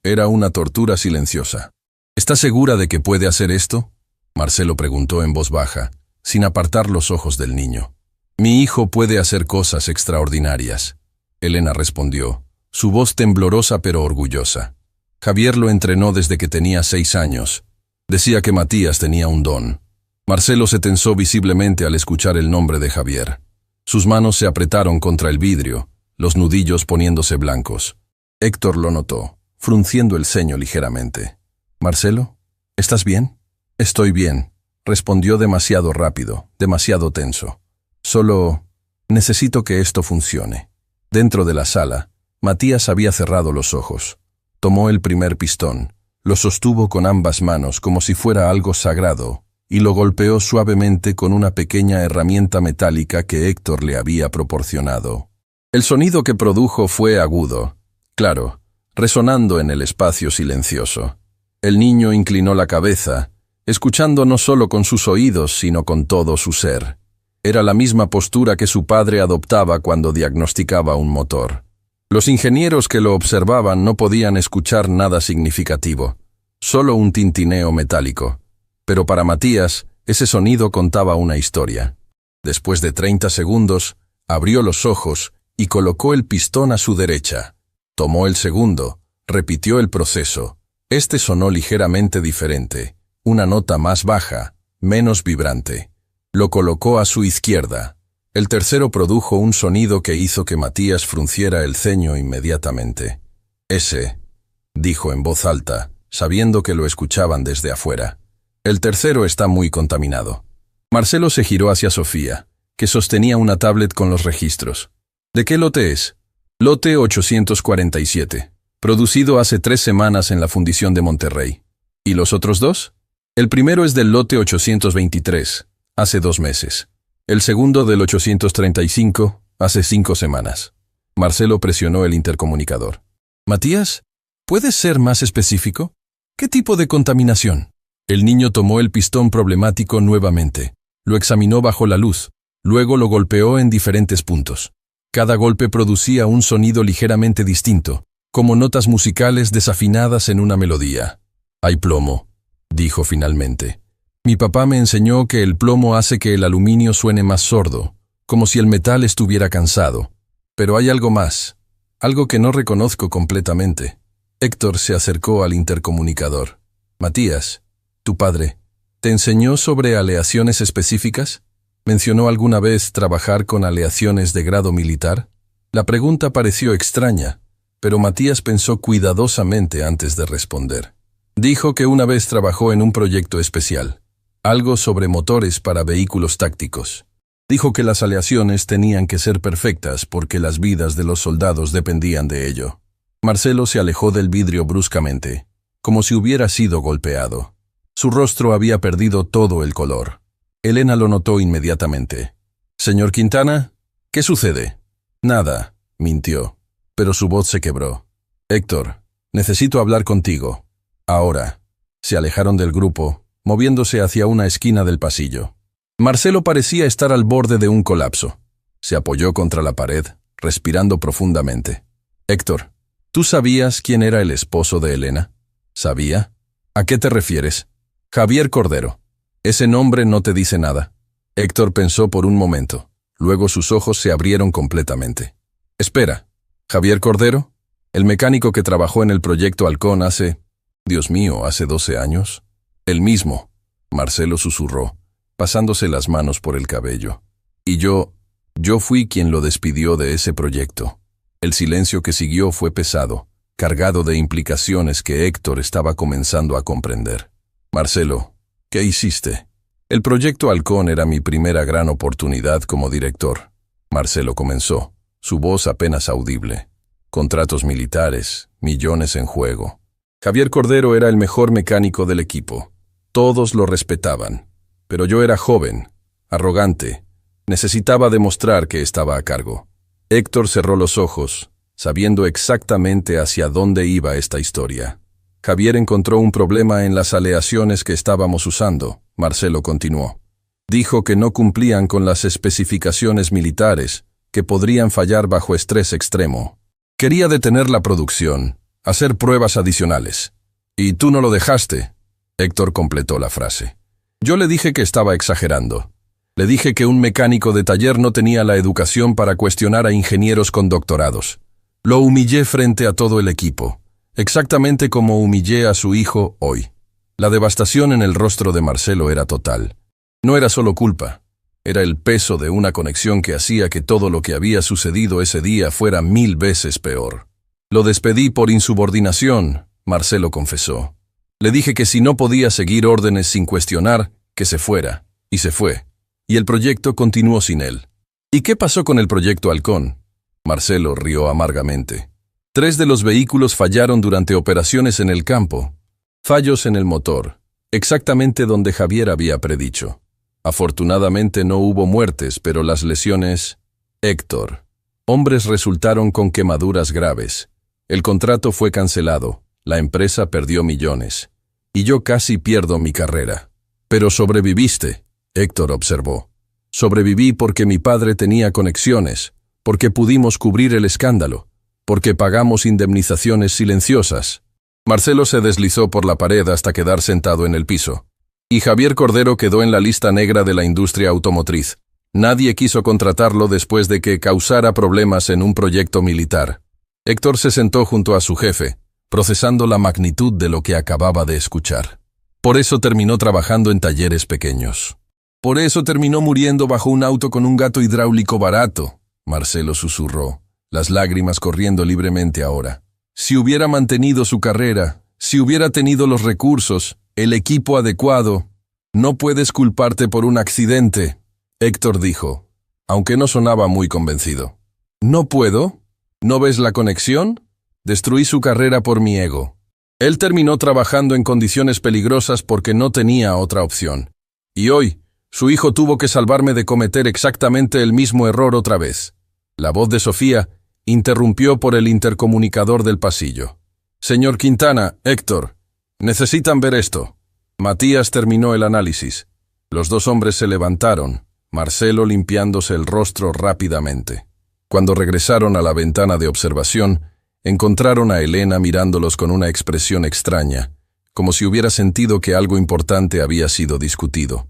era una tortura silenciosa. ¿Está segura de que puede hacer esto?, Marcelo preguntó en voz baja, sin apartar los ojos del niño. Mi hijo puede hacer cosas extraordinarias, Elena respondió, su voz temblorosa pero orgullosa. Javier lo entrenó desde que tenía 6 años. Decía que Matías tenía un don. Marcelo se tensó visiblemente al escuchar el nombre de Javier. Sus manos se apretaron contra el vidrio, los nudillos poniéndose blancos. Héctor lo notó, frunciendo el ceño ligeramente. «Marcelo, ¿estás bien?» «Estoy bien», respondió demasiado rápido, demasiado tenso. «Solo necesito que esto funcione». Dentro de la sala, Matías había cerrado los ojos. Tomó el primer pistón, lo sostuvo con ambas manos como si fuera algo sagrado, y lo golpeó suavemente con una pequeña herramienta metálica que Héctor le había proporcionado. El sonido que produjo fue agudo, claro, resonando en el espacio silencioso. El niño inclinó la cabeza, escuchando no solo con sus oídos, sino con todo su ser. Era la misma postura que su padre adoptaba cuando diagnosticaba un motor. Los ingenieros que lo observaban no podían escuchar nada significativo, solo un tintineo metálico. Pero para Matías, ese sonido contaba una historia. Después de 30 segundos, abrió los ojos y colocó el pistón a su derecha. Tomó el segundo, repitió el proceso. Este sonó ligeramente diferente, una nota más baja, menos vibrante. Lo colocó a su izquierda. El tercero produjo un sonido que hizo que Matías frunciera el ceño inmediatamente. «Ese», dijo en voz alta, sabiendo que lo escuchaban desde afuera. «El tercero está muy contaminado». Marcelo se giró hacia Sofía, que sostenía una tablet con los registros. «¿De qué lote es?» «Lote 847, producido hace 3 semanas en la fundición de Monterrey». «¿Y los otros 2?» «El primero es del lote 823, hace 2 meses. El segundo del 835, hace 5 semanas». Marcelo presionó el intercomunicador. «Matías, ¿puedes ser más específico? ¿Qué tipo de contaminación?» El niño tomó el pistón problemático nuevamente. Lo examinó bajo la luz, luego lo golpeó en diferentes puntos. Cada golpe producía un sonido ligeramente distinto, como notas musicales desafinadas en una melodía. «Hay plomo», dijo finalmente. «Mi papá me enseñó que el plomo hace que el aluminio suene más sordo, como si el metal estuviera cansado. Pero hay algo más, algo que no reconozco completamente». Héctor se acercó al intercomunicador. «Matías, tu padre, ¿te enseñó sobre aleaciones específicas? ¿Mencionó alguna vez trabajar con aleaciones de grado militar?» La pregunta pareció extraña, pero Matías pensó cuidadosamente antes de responder. Dijo que una vez trabajó en un proyecto especial. Algo sobre motores para vehículos tácticos. Dijo que las aleaciones tenían que ser perfectas porque las vidas de los soldados dependían de ello. Marcelo se alejó del vidrio bruscamente, como si hubiera sido golpeado. Su rostro había perdido todo el color. Elena lo notó inmediatamente. «Señor Quintana, ¿qué sucede?» «Nada», mintió, pero su voz se quebró. «Héctor, necesito hablar contigo. Ahora». Se alejaron del grupo, moviéndose hacia una esquina del pasillo. Marcelo parecía estar al borde de un colapso. Se apoyó contra la pared, respirando profundamente. «Héctor, ¿tú sabías quién era el esposo de Elena?» «¿Sabía? ¿A qué te refieres?» «Javier Cordero. Ese nombre no te dice nada». Héctor pensó por un momento. Luego sus ojos se abrieron completamente. «Espera, ¿Javier Cordero? ¿El mecánico que trabajó en el proyecto Halcón hace... Dios mío, hace 12 años?» «El mismo», Marcelo susurró, pasándose las manos por el cabello. «Y yo fui quien lo despidió de ese proyecto». El silencio que siguió fue pesado, cargado de implicaciones que Héctor estaba comenzando a comprender. «Marcelo, ¿qué hiciste?» «El proyecto Halcón era mi primera gran oportunidad como director», Marcelo comenzó, su voz apenas audible. «Contratos militares, millones en juego. Javier Cordero era el mejor mecánico del equipo. Todos lo respetaban, pero yo era joven, arrogante. Necesitaba demostrar que estaba a cargo». Héctor cerró los ojos, sabiendo exactamente hacia dónde iba esta historia. «Javier encontró un problema en las aleaciones que estábamos usando», Marcelo continuó. «Dijo que no cumplían con las especificaciones militares, que podrían fallar bajo estrés extremo. Quería detener la producción, hacer pruebas adicionales. Y tú no lo dejaste». Héctor completó la frase. «Yo le dije que estaba exagerando. Le dije que un mecánico de taller no tenía la educación para cuestionar a ingenieros con doctorados. Lo humillé frente a todo el equipo, exactamente como humillé a su hijo hoy». La devastación en el rostro de Marcelo era total. No era solo culpa, era el peso de una conexión que hacía que todo lo que había sucedido ese día fuera 1000 veces peor. «Lo despedí por insubordinación», Marcelo confesó. «Le dije que si no podía seguir órdenes sin cuestionar, que se fuera, y se fue. Y el proyecto continuó sin él». «¿Y qué pasó con el proyecto Halcón?» Marcelo rió amargamente. 3 de los vehículos fallaron durante operaciones en el campo. Fallos en el motor, exactamente donde Javier había predicho. Afortunadamente no hubo muertes, pero las lesiones... Héctor. Hombres resultaron con quemaduras graves. El contrato fue cancelado, la empresa perdió millones. Y yo casi pierdo mi carrera. Pero sobreviviste, Héctor observó. Sobreviví porque mi padre tenía conexiones, porque pudimos cubrir el escándalo, porque pagamos indemnizaciones silenciosas. Marcelo se deslizó por la pared hasta quedar sentado en el piso. Y Javier Cordero quedó en la lista negra de la industria automotriz. Nadie quiso contratarlo después de que causara problemas en un proyecto militar. Héctor se sentó junto a su jefe, procesando la magnitud de lo que acababa de escuchar. Por eso terminó trabajando en talleres pequeños. Por eso terminó muriendo bajo un auto con un gato hidráulico barato, Marcelo susurró, las lágrimas corriendo libremente ahora. Si hubiera mantenido su carrera, si hubiera tenido los recursos, el equipo adecuado, no puedes culparte por un accidente, Héctor dijo, aunque no sonaba muy convencido. ¿No puedo? ¿No ves la conexión? Destruí su carrera por mi ego. Él terminó trabajando en condiciones peligrosas porque no tenía otra opción. Y hoy, su hijo tuvo que salvarme de cometer exactamente el mismo error otra vez. La voz de Sofía interrumpió por el intercomunicador del pasillo. Señor Quintana, Héctor, necesitan ver esto. Matías terminó el análisis. Los dos hombres se levantaron, Marcelo limpiándose el rostro rápidamente. Cuando regresaron a la ventana de observación, encontraron a Elena mirándolos con una expresión extraña, como si hubiera sentido que algo importante había sido discutido.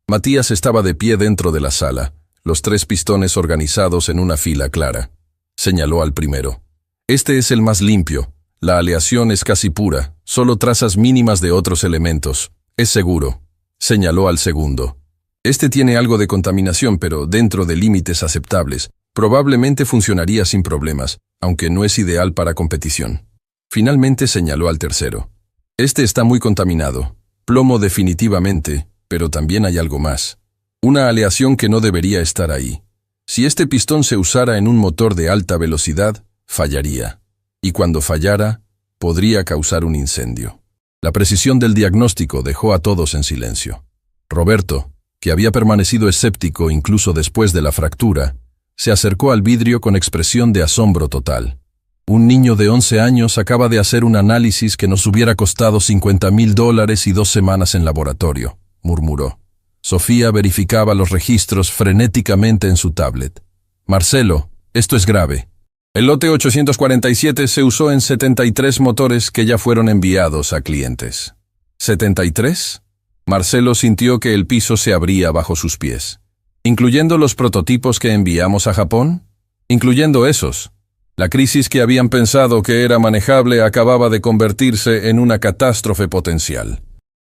Matías estaba de pie dentro de la sala, los 3 pistones organizados en una fila clara. Señaló al primero. Este es el más limpio. La aleación es casi pura, solo trazas mínimas de otros elementos. Es seguro. Señaló al segundo. Este tiene algo de contaminación, pero dentro de límites aceptables. Probablemente funcionaría sin problemas, aunque no es ideal para competición. Finalmente señaló al tercero. Este está muy contaminado. Plomo definitivamente, pero también hay algo más. Una aleación que no debería estar ahí. Si este pistón se usara en un motor de alta velocidad, fallaría. Y cuando fallara, podría causar un incendio. La precisión del diagnóstico dejó a todos en silencio. Roberto, que había permanecido escéptico incluso después de la fractura, se acercó al vidrio con expresión de asombro total. Un niño de 11 años acaba de hacer un análisis que nos hubiera costado $50,000 y 2 semanas en laboratorio, murmuró. Sofía verificaba los registros frenéticamente en su tablet. Marcelo, esto es grave. El lote 847 se usó en 73 motores que ya fueron enviados a clientes. ¿73? Marcelo sintió que el piso se abría bajo sus pies. ¿Incluyendo los prototipos que enviamos a Japón? Incluyendo esos. La crisis que habían pensado que era manejable acababa de convertirse en una catástrofe potencial.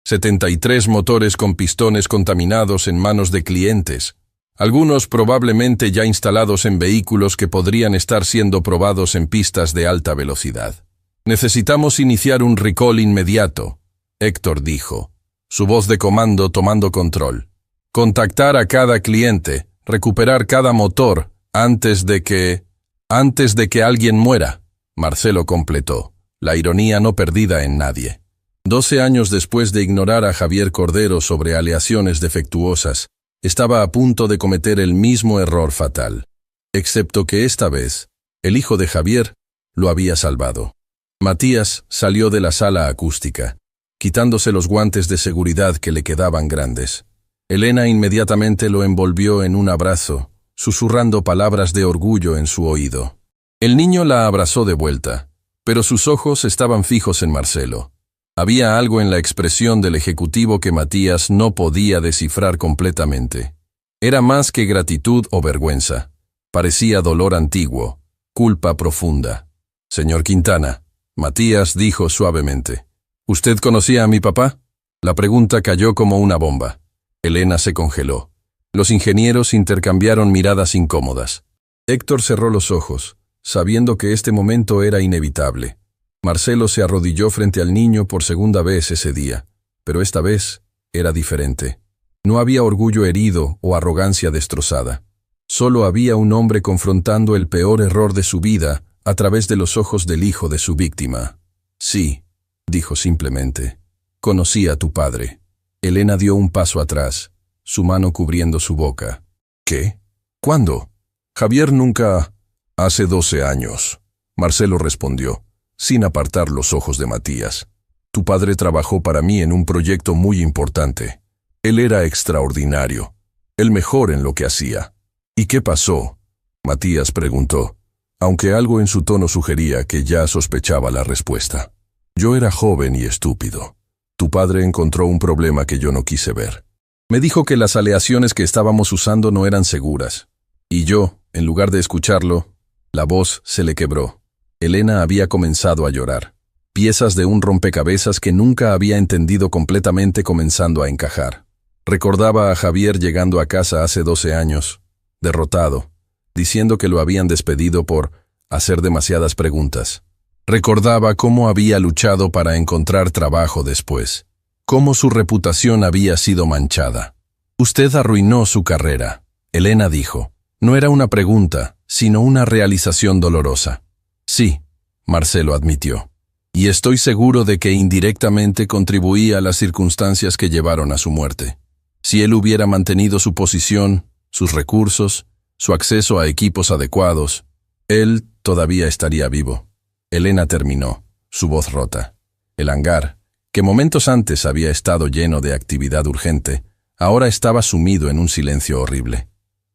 73 motores con pistones contaminados en manos de clientes, algunos probablemente ya instalados en vehículos que podrían estar siendo probados en pistas de alta velocidad. Necesitamos iniciar un recall inmediato, Héctor dijo, su voz de comando tomando control. Contactar a cada cliente, recuperar cada motor, antes de que alguien muera, Marcelo completó, la ironía no perdida en nadie. 12 años después de ignorar a Javier Cordero sobre aleaciones defectuosas, estaba a punto de cometer el mismo error fatal. Excepto que esta vez, el hijo de Javier lo había salvado. Matías salió de la sala acústica, quitándose los guantes de seguridad que le quedaban grandes. Elena inmediatamente lo envolvió en un abrazo, susurrando palabras de orgullo en su oído. El niño la abrazó de vuelta, pero sus ojos estaban fijos en Marcelo. Había algo en la expresión del ejecutivo que Matías no podía descifrar completamente. Era más que gratitud o vergüenza. Parecía dolor antiguo, culpa profunda. Señor Quintana, Matías dijo suavemente. ¿Usted conocía a mi papá? La pregunta cayó como una bomba. Elena se congeló. Los ingenieros intercambiaron miradas incómodas. Héctor cerró los ojos, sabiendo que este momento era inevitable. Marcelo se arrodilló frente al niño por segunda vez ese día, pero esta vez era diferente. No había orgullo herido o arrogancia destrozada. Solo había un hombre confrontando el peor error de su vida a través de los ojos del hijo de su víctima. Sí, dijo simplemente. Conocí a tu padre. Elena dio un paso atrás, su mano cubriendo su boca. ¿Qué? ¿Cuándo? Javier nunca... Hace 12 años, Marcelo respondió, sin apartar los ojos de Matías. Tu padre trabajó para mí en un proyecto muy importante. Él era extraordinario, el mejor en lo que hacía. ¿Y qué pasó? Matías preguntó, aunque algo en su tono sugería que ya sospechaba la respuesta. Yo era joven y estúpido. Tu padre encontró un problema que yo no quise ver. Me dijo que las aleaciones que estábamos usando no eran seguras. Y yo, en lugar de escucharlo, la voz se le quebró. Elena había comenzado a llorar. Piezas de un rompecabezas que nunca había entendido completamente comenzando a encajar. Recordaba a Javier llegando a casa hace 12 años, derrotado, diciendo que lo habían despedido por hacer demasiadas preguntas. Recordaba cómo había luchado para encontrar trabajo después, cómo su reputación había sido manchada. Usted arruinó su carrera, Elena dijo. No era una pregunta, sino una realización dolorosa. Sí, Marcelo admitió. Y estoy seguro de que indirectamente contribuía a las circunstancias que llevaron a su muerte. Si él hubiera mantenido su posición, sus recursos, su acceso a equipos adecuados, él todavía estaría vivo. Elena terminó, su voz rota. El hangar, que momentos antes había estado lleno de actividad urgente, ahora estaba sumido en un silencio horrible.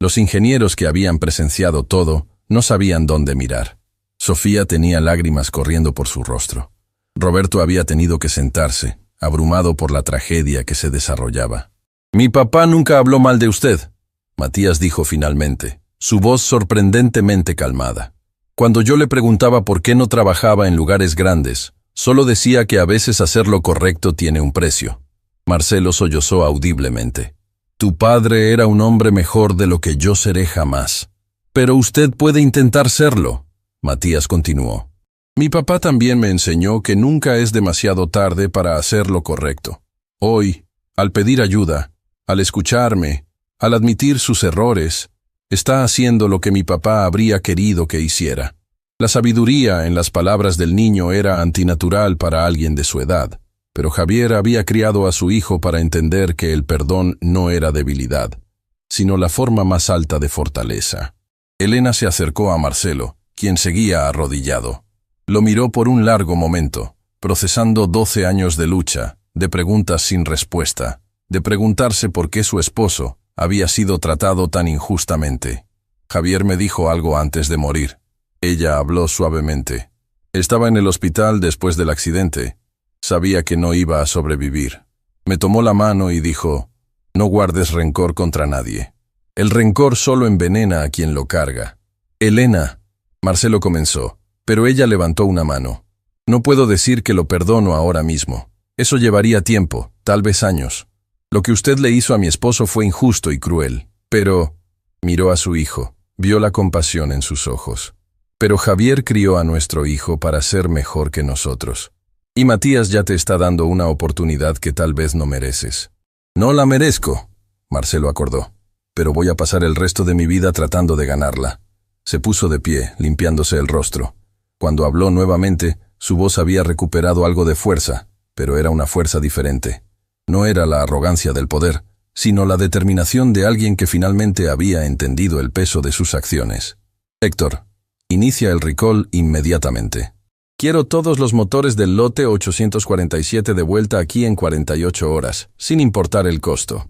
Los ingenieros que habían presenciado todo no sabían dónde mirar. Sofía tenía lágrimas corriendo por su rostro. Roberto había tenido que sentarse, abrumado por la tragedia que se desarrollaba. «Mi papá nunca habló mal de usted», Matías dijo finalmente, su voz sorprendentemente calmada. Cuando yo le preguntaba por qué no trabajaba en lugares grandes, solo decía que a veces hacer lo correcto tiene un precio. Marcelo sollozó audiblemente. «Tu padre era un hombre mejor de lo que yo seré jamás. Pero usted puede intentar serlo», Matías continuó. «Mi papá también me enseñó que nunca es demasiado tarde para hacer lo correcto. Hoy, al pedir ayuda, al escucharme, al admitir sus errores, está haciendo lo que mi papá habría querido que hiciera. La sabiduría en las palabras del niño era antinatural para alguien de su edad, pero Javier había criado a su hijo para entender que el perdón no era debilidad, sino la forma más alta de fortaleza». Elena se acercó a Marcelo, quien seguía arrodillado. Lo miró por un largo momento, procesando 12 años de lucha, de preguntas sin respuesta, de preguntarse por qué su esposo había sido tratado tan injustamente. Javier me dijo algo antes de morir. Ella habló suavemente. Estaba en el hospital después del accidente. Sabía que no iba a sobrevivir. Me tomó la mano y dijo, «No guardes rencor contra nadie. El rencor solo envenena a quien lo carga». «Elena», Marcelo comenzó, pero ella levantó una mano. «No puedo decir que lo perdono ahora mismo. Eso llevaría tiempo, tal vez años. Lo que usted le hizo a mi esposo fue injusto y cruel. Pero...» Miró a su hijo, vio la compasión en sus ojos. «Pero Javier crió a nuestro hijo para ser mejor que nosotros. Y Matías ya te está dando una oportunidad que tal vez no mereces». «No la merezco», Marcelo acordó, «pero voy a pasar el resto de mi vida tratando de ganarla». Se puso de pie, limpiándose el rostro. Cuando habló nuevamente, su voz había recuperado algo de fuerza, pero era una fuerza diferente. No era la arrogancia del poder, sino la determinación de alguien que finalmente había entendido el peso de sus acciones. «Héctor, inicia el recall inmediatamente. Quiero todos los motores del lote 847 de vuelta aquí en 48 horas, sin importar el costo».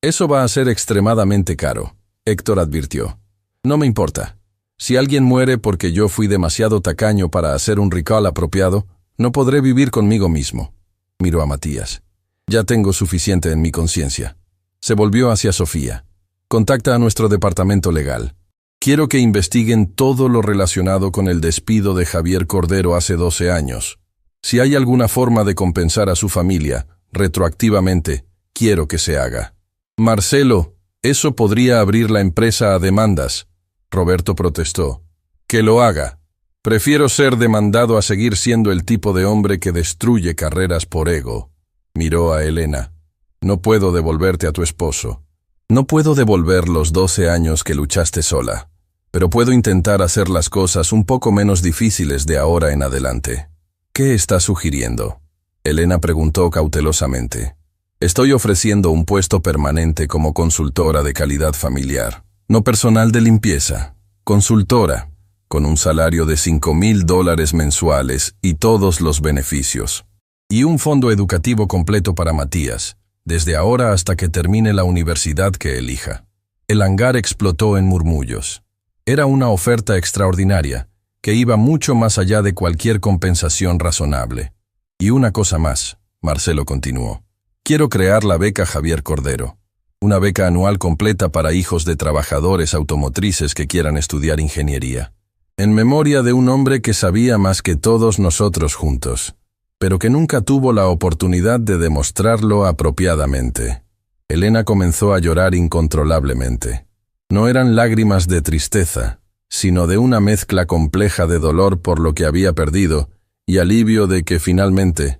«Eso va a ser extremadamente caro», Héctor advirtió. «No me importa. Si alguien muere porque yo fui demasiado tacaño para hacer un recall apropiado, no podré vivir conmigo mismo». Miró a Matías. «Ya tengo suficiente en mi conciencia». Se volvió hacia Sofía. «Contacta a nuestro departamento legal. Quiero que investiguen todo lo relacionado con el despido de Javier Cordero hace 12 años. Si hay alguna forma de compensar a su familia, retroactivamente, quiero que se haga». «Marcelo, eso podría abrir la empresa a demandas», Roberto protestó. «Que lo haga. Prefiero ser demandado a seguir siendo el tipo de hombre que destruye carreras por ego». Miró a Elena. «No puedo devolverte a tu esposo. No puedo devolver los 12 años que luchaste sola. Pero puedo intentar hacer las cosas un poco menos difíciles de ahora en adelante. ¿Qué está sugiriendo? Elena preguntó cautelosamente. Estoy ofreciendo un puesto permanente como consultora de calidad familiar. No personal de limpieza. Consultora, con un salario de $5,000 mensuales y todos los beneficios. Y un fondo educativo completo para Matías, desde ahora hasta que termine la universidad que elija. El hangar explotó en murmullos. Era una oferta extraordinaria, que iba mucho más allá de cualquier compensación razonable. Y una cosa más, Marcelo continuó. Quiero crear la beca Javier Cordero. Una beca anual completa para hijos de trabajadores automotrices que quieran estudiar ingeniería. En memoria de un hombre que sabía más que todos nosotros juntos, pero que nunca tuvo la oportunidad de demostrarlo apropiadamente. Elena comenzó a llorar incontrolablemente. No eran lágrimas de tristeza, sino de una mezcla compleja de dolor por lo que había perdido y alivio de que finalmente,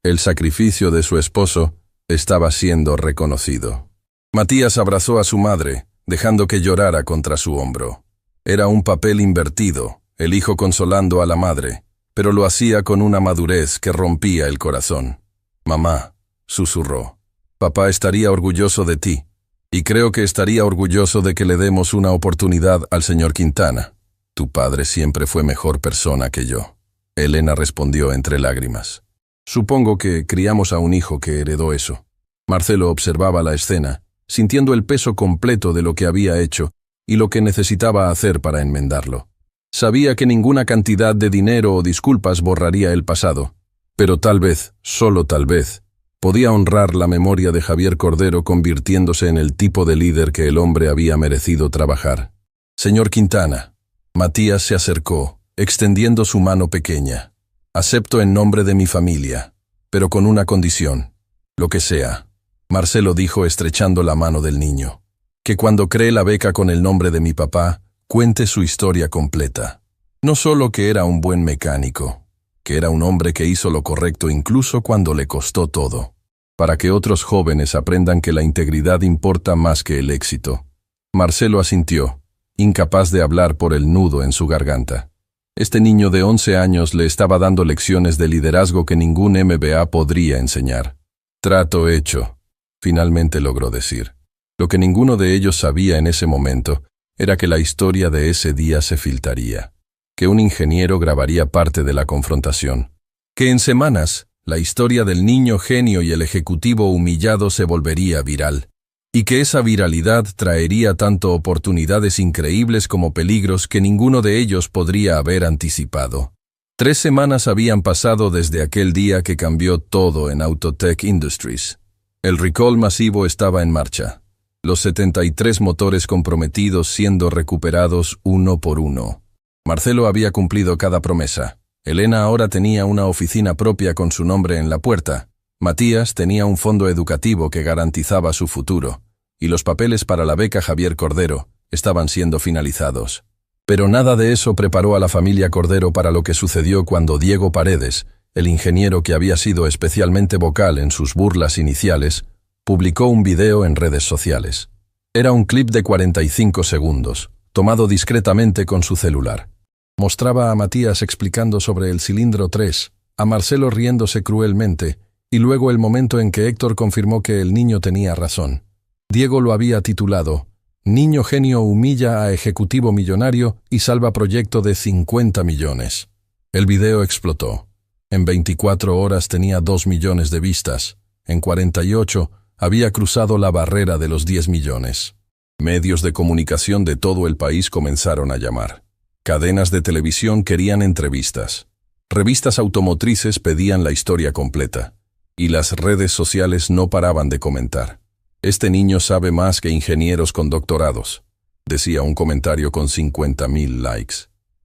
el sacrificio de su esposo estaba siendo reconocido. Matías abrazó a su madre, dejando que llorara contra su hombro. Era un papel invertido, el hijo consolando a la madre, pero lo hacía con una madurez que rompía el corazón. «Mamá», susurró, «papá estaría orgulloso de ti, y creo que estaría orgulloso de que le demos una oportunidad al señor Quintana. Tu padre siempre fue mejor persona que yo». Elena respondió entre lágrimas. «Supongo que criamos a un hijo que heredó eso». Marcelo observaba la escena, sintiendo el peso completo de lo que había hecho y lo que necesitaba hacer para enmendarlo. Sabía que ninguna cantidad de dinero o disculpas borraría el pasado, pero tal vez, solo tal vez, podía honrar la memoria de Javier Cordero convirtiéndose en el tipo de líder que el hombre había merecido trabajar. «Señor Quintana». Matías se acercó, extendiendo su mano pequeña. «Acepto en nombre de mi familia, pero con una condición. Lo que sea», Marcelo dijo estrechando la mano del niño. «Que cuando cree la beca con el nombre de mi papá, cuente su historia completa. No solo que era un buen mecánico, que era un hombre que hizo lo correcto incluso cuando le costó todo. Para que otros jóvenes aprendan que la integridad importa más que el éxito». Marcelo asintió, incapaz de hablar por el nudo en su garganta. Este niño de 11 años le estaba dando lecciones de liderazgo que ningún MBA podría enseñar. «Trato hecho», finalmente logró decir. Lo que ninguno de ellos sabía en ese momento era que la historia de ese día se filtraría, que un ingeniero grabaría parte de la confrontación, que en semanas la historia del niño genio y el ejecutivo humillado se volvería viral, y que esa viralidad traería tanto oportunidades increíbles como peligros que ninguno de ellos podría haber anticipado. 3 semanas habían pasado desde aquel día que cambió todo en Autotech Industries. El recall masivo estaba en marcha, los 73 motores comprometidos siendo recuperados uno por uno. Marcelo había cumplido cada promesa. Elena ahora tenía una oficina propia con su nombre en la puerta. Matías tenía un fondo educativo que garantizaba su futuro, y los papeles para la beca Javier Cordero estaban siendo finalizados. Pero nada de eso preparó a la familia Cordero para lo que sucedió cuando Diego Paredes, el ingeniero que había sido especialmente vocal en sus burlas iniciales, publicó un video en redes sociales. Era un clip de 45 segundos, tomado discretamente con su celular. Mostraba a Matías explicando sobre el cilindro 3, a Marcelo riéndose cruelmente, y luego el momento en que Héctor confirmó que el niño tenía razón. Diego lo había titulado «Niño genio humilla a ejecutivo millonario y salva proyecto de 50 millones». El video explotó. En 24 horas tenía 2 millones de vistas. En 48 había cruzado la barrera de los 10 millones. Medios de comunicación de todo el país comenzaron a llamar. Cadenas de televisión querían entrevistas. Revistas automotrices pedían la historia completa. Y las redes sociales no paraban de comentar. «Este niño sabe más que ingenieros con doctorados», decía un comentario con 50,000 likes.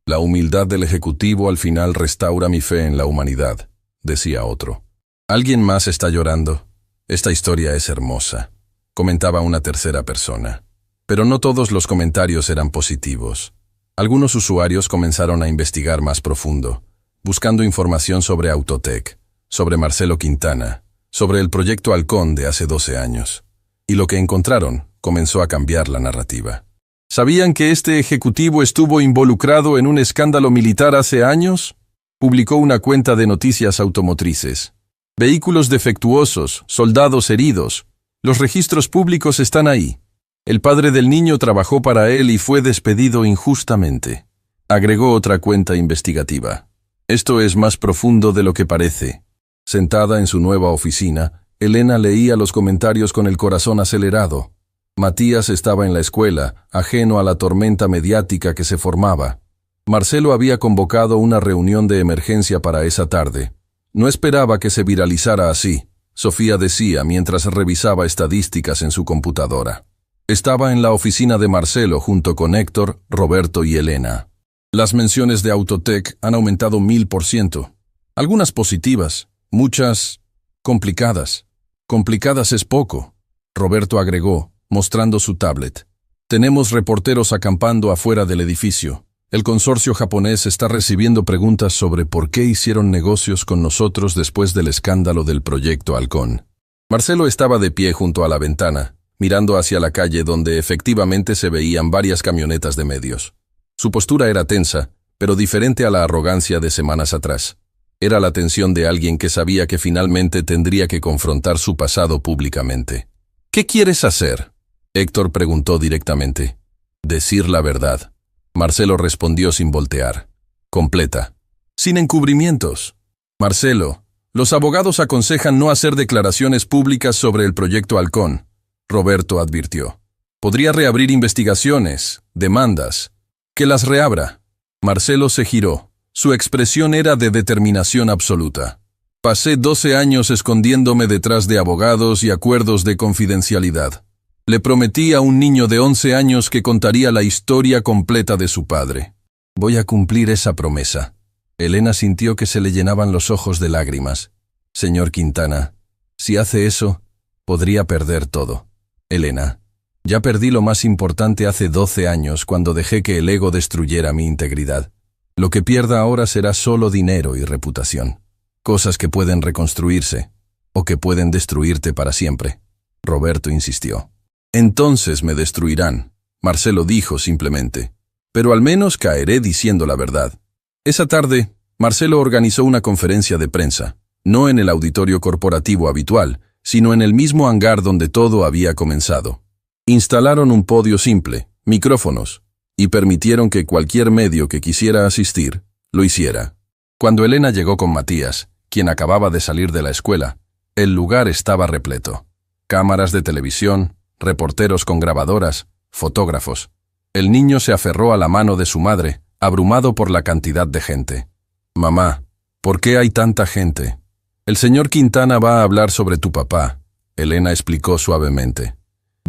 «La humildad del ejecutivo al final restaura mi fe en la humanidad», decía otro. «¿Alguien más está llorando? Esta historia es hermosa», comentaba una tercera persona. Pero no todos los comentarios eran positivos. Algunos usuarios comenzaron a investigar más profundo, buscando información sobre Autotech, sobre Marcelo Quintana, sobre el proyecto Halcón de hace 12 años. Y lo que encontraron comenzó a cambiar la narrativa. ¿Sabían que este ejecutivo estuvo involucrado en un escándalo militar hace años? Publicó una cuenta de noticias automotrices. Vehículos defectuosos, soldados heridos. Los registros públicos están ahí. El padre del niño trabajó para él y fue despedido injustamente. Agregó otra cuenta investigativa. Esto es más profundo de lo que parece. Sentada en su nueva oficina, Elena leía los comentarios con el corazón acelerado. Matías estaba en la escuela, ajeno a la tormenta mediática que se formaba. Marcelo había convocado una reunión de emergencia para esa tarde. No esperaba que se viralizara así, Sofía decía mientras revisaba estadísticas en su computadora. Estaba en la oficina de Marcelo junto con Héctor, Roberto y Elena. Las menciones de Autotech han aumentado 1000%. Algunas positivas, muchas complicadas. Complicadas es poco, Roberto agregó, mostrando su tablet. Tenemos reporteros acampando afuera del edificio. El consorcio japonés está recibiendo preguntas sobre por qué hicieron negocios con nosotros después del escándalo del Proyecto Halcón. Marcelo estaba de pie junto a la ventana, mirando hacia la calle donde efectivamente se veían varias camionetas de medios. Su postura era tensa, pero diferente a la arrogancia de semanas atrás. Era la tensión de alguien que sabía que finalmente tendría que confrontar su pasado públicamente. ¿Qué quieres hacer?, Héctor preguntó directamente. Decir la verdad. Marcelo respondió sin voltear. Completa. Sin encubrimientos. Marcelo, los abogados aconsejan no hacer declaraciones públicas sobre el Proyecto Halcón, Roberto advirtió. Podría reabrir investigaciones, demandas. Que las reabra. Marcelo se giró. Su expresión era de determinación absoluta. Pasé 12 años escondiéndome detrás de abogados y acuerdos de confidencialidad. Le prometí a un niño de 11 años que contaría la historia completa de su padre. Voy a cumplir esa promesa. Elena sintió que se le llenaban los ojos de lágrimas. Señor Quintana, si hace eso, podría perder todo. Elena, ya perdí lo más importante hace 12 años cuando dejé que el ego destruyera mi integridad. Lo que pierda ahora será solo dinero y reputación. Cosas que pueden reconstruirse, o que pueden destruirte para siempre. Roberto insistió. Entonces me destruirán, Marcelo dijo simplemente. Pero al menos caeré diciendo la verdad. Esa tarde, Marcelo organizó una conferencia de prensa, no en el auditorio corporativo habitual, sino en el mismo hangar donde todo había comenzado. Instalaron un podio simple, micrófonos, y permitieron que cualquier medio que quisiera asistir, lo hiciera. Cuando Elena llegó con Matías, quien acababa de salir de la escuela, el lugar estaba repleto. Cámaras de televisión, reporteros con grabadoras, fotógrafos. El niño se aferró a la mano de su madre, abrumado por la cantidad de gente. Mamá, ¿por qué hay tanta gente? El señor Quintana va a hablar sobre tu papá, Elena explicó suavemente.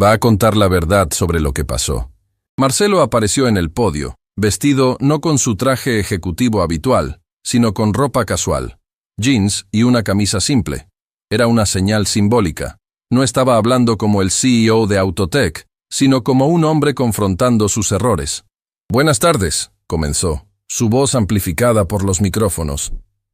Va a contar la verdad sobre lo que pasó. Marcelo apareció en el podio, vestido no con su traje ejecutivo habitual, sino con ropa casual, jeans y una camisa simple. Era una señal simbólica. No estaba hablando como el CEO de Autotech, sino como un hombre confrontando sus errores. Buenas tardes, comenzó, su voz amplificada por los micrófonos.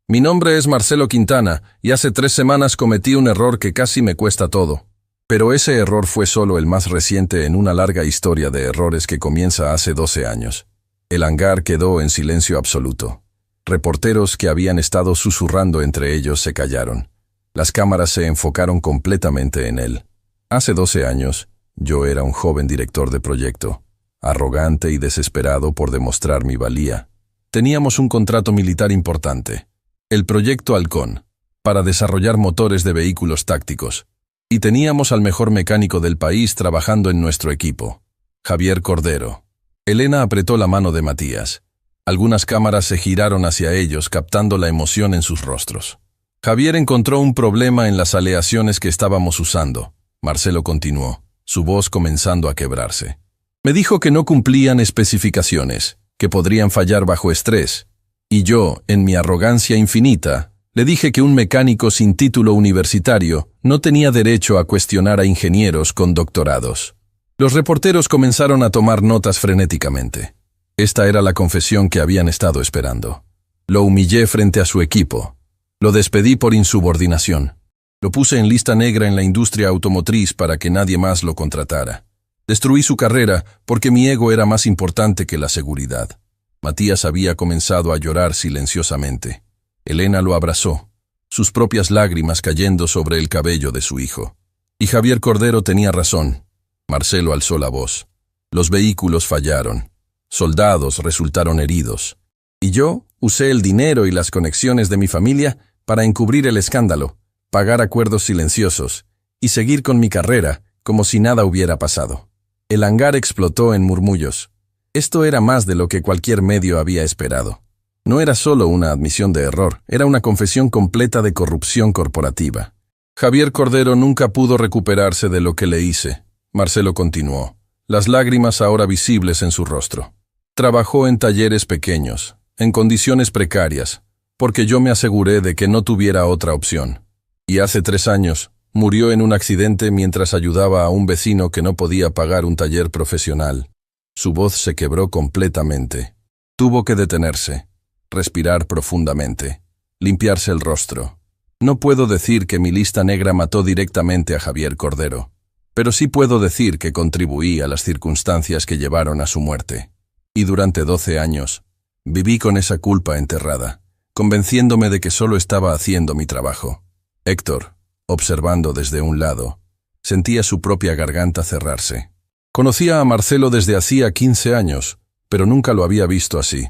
Mi nombre es Marcelo Quintana y hace 3 semanas cometí un error que casi me cuesta todo. Pero ese error fue solo el más reciente en una larga historia de errores que comienza hace 12 años. El hangar quedó en silencio absoluto. Reporteros que habían estado susurrando entre ellos se callaron. Las cámaras se enfocaron completamente en él. Hace 12 años, yo era un joven director de proyecto, arrogante y desesperado por demostrar mi valía. Teníamos un contrato militar importante, el Proyecto Halcón, para desarrollar motores de vehículos tácticos, y teníamos al mejor mecánico del país trabajando en nuestro equipo, Javier Cordero. Elena apretó la mano de Matías. Algunas cámaras se giraron hacia ellos, captando la emoción en sus rostros. Javier encontró un problema en las aleaciones que estábamos usando, Marcelo continuó, su voz comenzando a quebrarse. Me dijo que no cumplían especificaciones, que podrían fallar bajo estrés, y yo, en mi arrogancia infinita, le dije que un mecánico sin título universitario no tenía derecho a cuestionar a ingenieros con doctorados. Los reporteros comenzaron a tomar notas frenéticamente. Esta era la confesión que habían estado esperando. Lo humillé frente a su equipo. Lo despedí por insubordinación. Lo puse en lista negra en la industria automotriz para que nadie más lo contratara. Destruí su carrera porque mi ego era más importante que la seguridad. Matías había comenzado a llorar silenciosamente. Elena lo abrazó, sus propias lágrimas cayendo sobre el cabello de su hijo. Y Javier Cordero tenía razón. Marcelo alzó la voz. Los vehículos fallaron. Soldados resultaron heridos. Y yo usé el dinero y las conexiones de mi familia para encubrir el escándalo, pagar acuerdos silenciosos y seguir con mi carrera como si nada hubiera pasado. El hangar explotó en murmullos. Esto era más de lo que cualquier medio había esperado. No era solo una admisión de error, era una confesión completa de corrupción corporativa. Javier Cordero nunca pudo recuperarse de lo que le hice. Marcelo continuó, las lágrimas ahora visibles en su rostro. Trabajó en talleres pequeños, en condiciones precarias, porque yo me aseguré de que no tuviera otra opción. Y hace 3 años, murió en un accidente mientras ayudaba a un vecino que no podía pagar un taller profesional. Su voz se quebró completamente. Tuvo que detenerse, respirar profundamente, limpiarse el rostro. No puedo decir que mi lista negra mató directamente a Javier Cordero, pero sí puedo decir que contribuí a las circunstancias que llevaron a su muerte. Y durante 12 años, viví con esa culpa enterrada, convenciéndome de que solo estaba haciendo mi trabajo. Héctor, observando desde un lado, sentía su propia garganta cerrarse. Conocía a Marcelo desde hacía 15 años, pero nunca lo había visto así.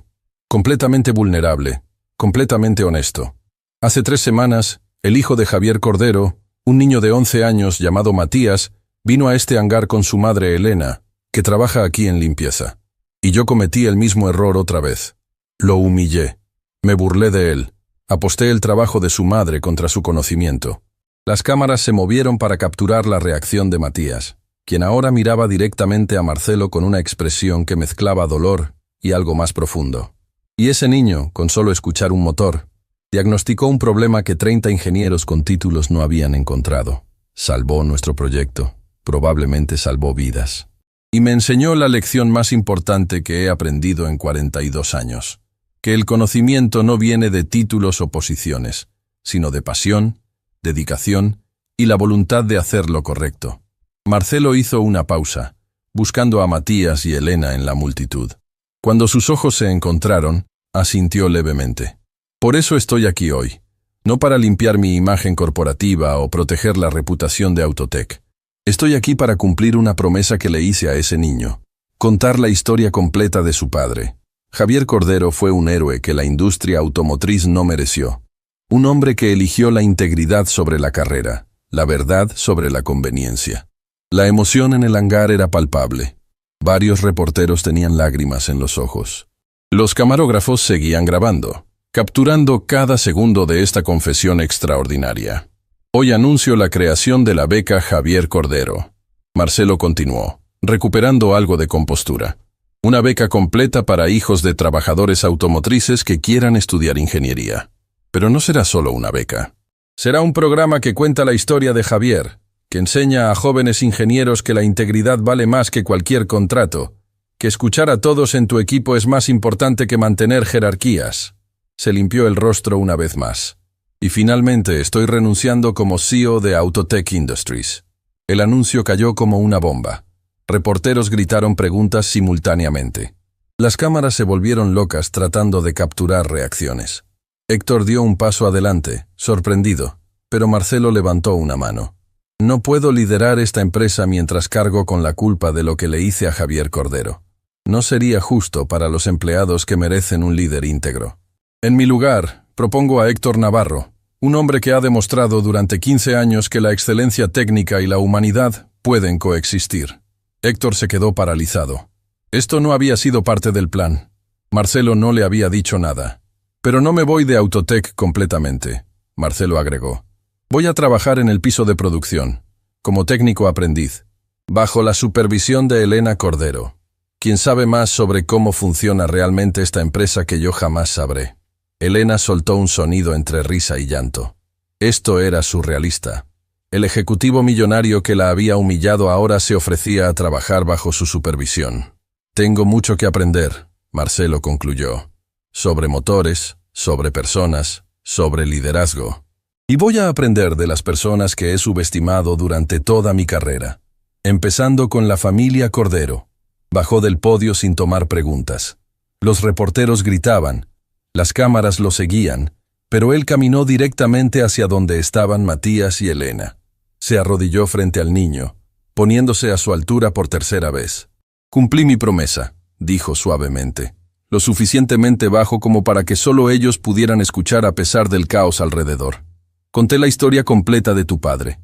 Completamente vulnerable, completamente honesto. Hace 3 semanas, el hijo de Javier Cordero, un niño de 11 años llamado Matías, vino a este hangar con su madre Elena, que trabaja aquí en limpieza. Y yo cometí el mismo error otra vez. Lo humillé. Me burlé de él. Aposté el trabajo de su madre contra su conocimiento. Las cámaras se movieron para capturar la reacción de Matías, quien ahora miraba directamente a Marcelo con una expresión que mezclaba dolor y algo más profundo. Y ese niño, con solo escuchar un motor, diagnosticó un problema que 30 ingenieros con títulos no habían encontrado. Salvó nuestro proyecto. Probablemente salvó vidas. Y me enseñó la lección más importante que he aprendido en 42 años. Que el conocimiento no viene de títulos o posiciones, sino de pasión, dedicación y la voluntad de hacer lo correcto. Marcelo hizo una pausa, buscando a Matías y Elena en la multitud. Cuando sus ojos se encontraron, asintió levemente. Por eso estoy aquí hoy. No para limpiar mi imagen corporativa o proteger la reputación de Autotech. Estoy aquí para cumplir una promesa que le hice a ese niño. Contar la historia completa de su padre. Javier Cordero fue un héroe que la industria automotriz no mereció. Un hombre que eligió la integridad sobre la carrera, la verdad sobre la conveniencia. La emoción en el hangar era palpable. Varios reporteros tenían lágrimas en los ojos. Los camarógrafos seguían grabando, capturando cada segundo de esta confesión extraordinaria. Hoy anuncio la creación de la beca Javier Cordero. Marcelo continuó, recuperando algo de compostura. Una beca completa para hijos de trabajadores automotrices que quieran estudiar ingeniería. Pero no será solo una beca. Será un programa que cuenta la historia de Javier, que enseña a jóvenes ingenieros que la integridad vale más que cualquier contrato, que escuchar a todos en tu equipo es más importante que mantener jerarquías. Se limpió el rostro una vez más. Y finalmente estoy renunciando como CEO de Autotech Industries. El anuncio cayó como una bomba. Reporteros gritaron preguntas simultáneamente. Las cámaras se volvieron locas tratando de capturar reacciones. Héctor dio un paso adelante, sorprendido, pero Marcelo levantó una mano. No puedo liderar esta empresa mientras cargo con la culpa de lo que le hice a Javier Cordero. No sería justo para los empleados que merecen un líder íntegro. En mi lugar, propongo a Héctor Navarro, un hombre que ha demostrado durante 15 años que la excelencia técnica y la humanidad pueden coexistir. Héctor se quedó paralizado. Esto no había sido parte del plan. Marcelo no le había dicho nada. Pero no me voy de Autotech completamente, Marcelo agregó. Voy a trabajar en el piso de producción, como técnico aprendiz, bajo la supervisión de Elena Cordero, quien sabe más sobre cómo funciona realmente esta empresa que yo jamás sabré. Elena soltó un sonido entre risa y llanto. Esto era surrealista. El ejecutivo millonario que la había humillado ahora se ofrecía a trabajar bajo su supervisión. Tengo mucho que aprender, Marcelo concluyó. Sobre motores, sobre personas, sobre liderazgo. Y voy a aprender de las personas que he subestimado durante toda mi carrera. Empezando con la familia Cordero. Bajó del podio sin tomar preguntas. Los reporteros gritaban, las cámaras lo seguían, pero él caminó directamente hacia donde estaban Matías y Elena. Se arrodilló frente al niño, poniéndose a su altura por tercera vez. «Cumplí mi promesa», dijo suavemente, lo suficientemente bajo como para que solo ellos pudieran escuchar a pesar del caos alrededor. «Conté la historia completa de tu padre,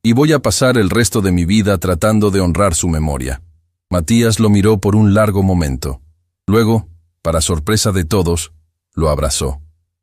y voy a pasar el resto de mi vida tratando de honrar su memoria». Matías lo miró por un largo momento. Luego, para sorpresa de todos, lo abrazó.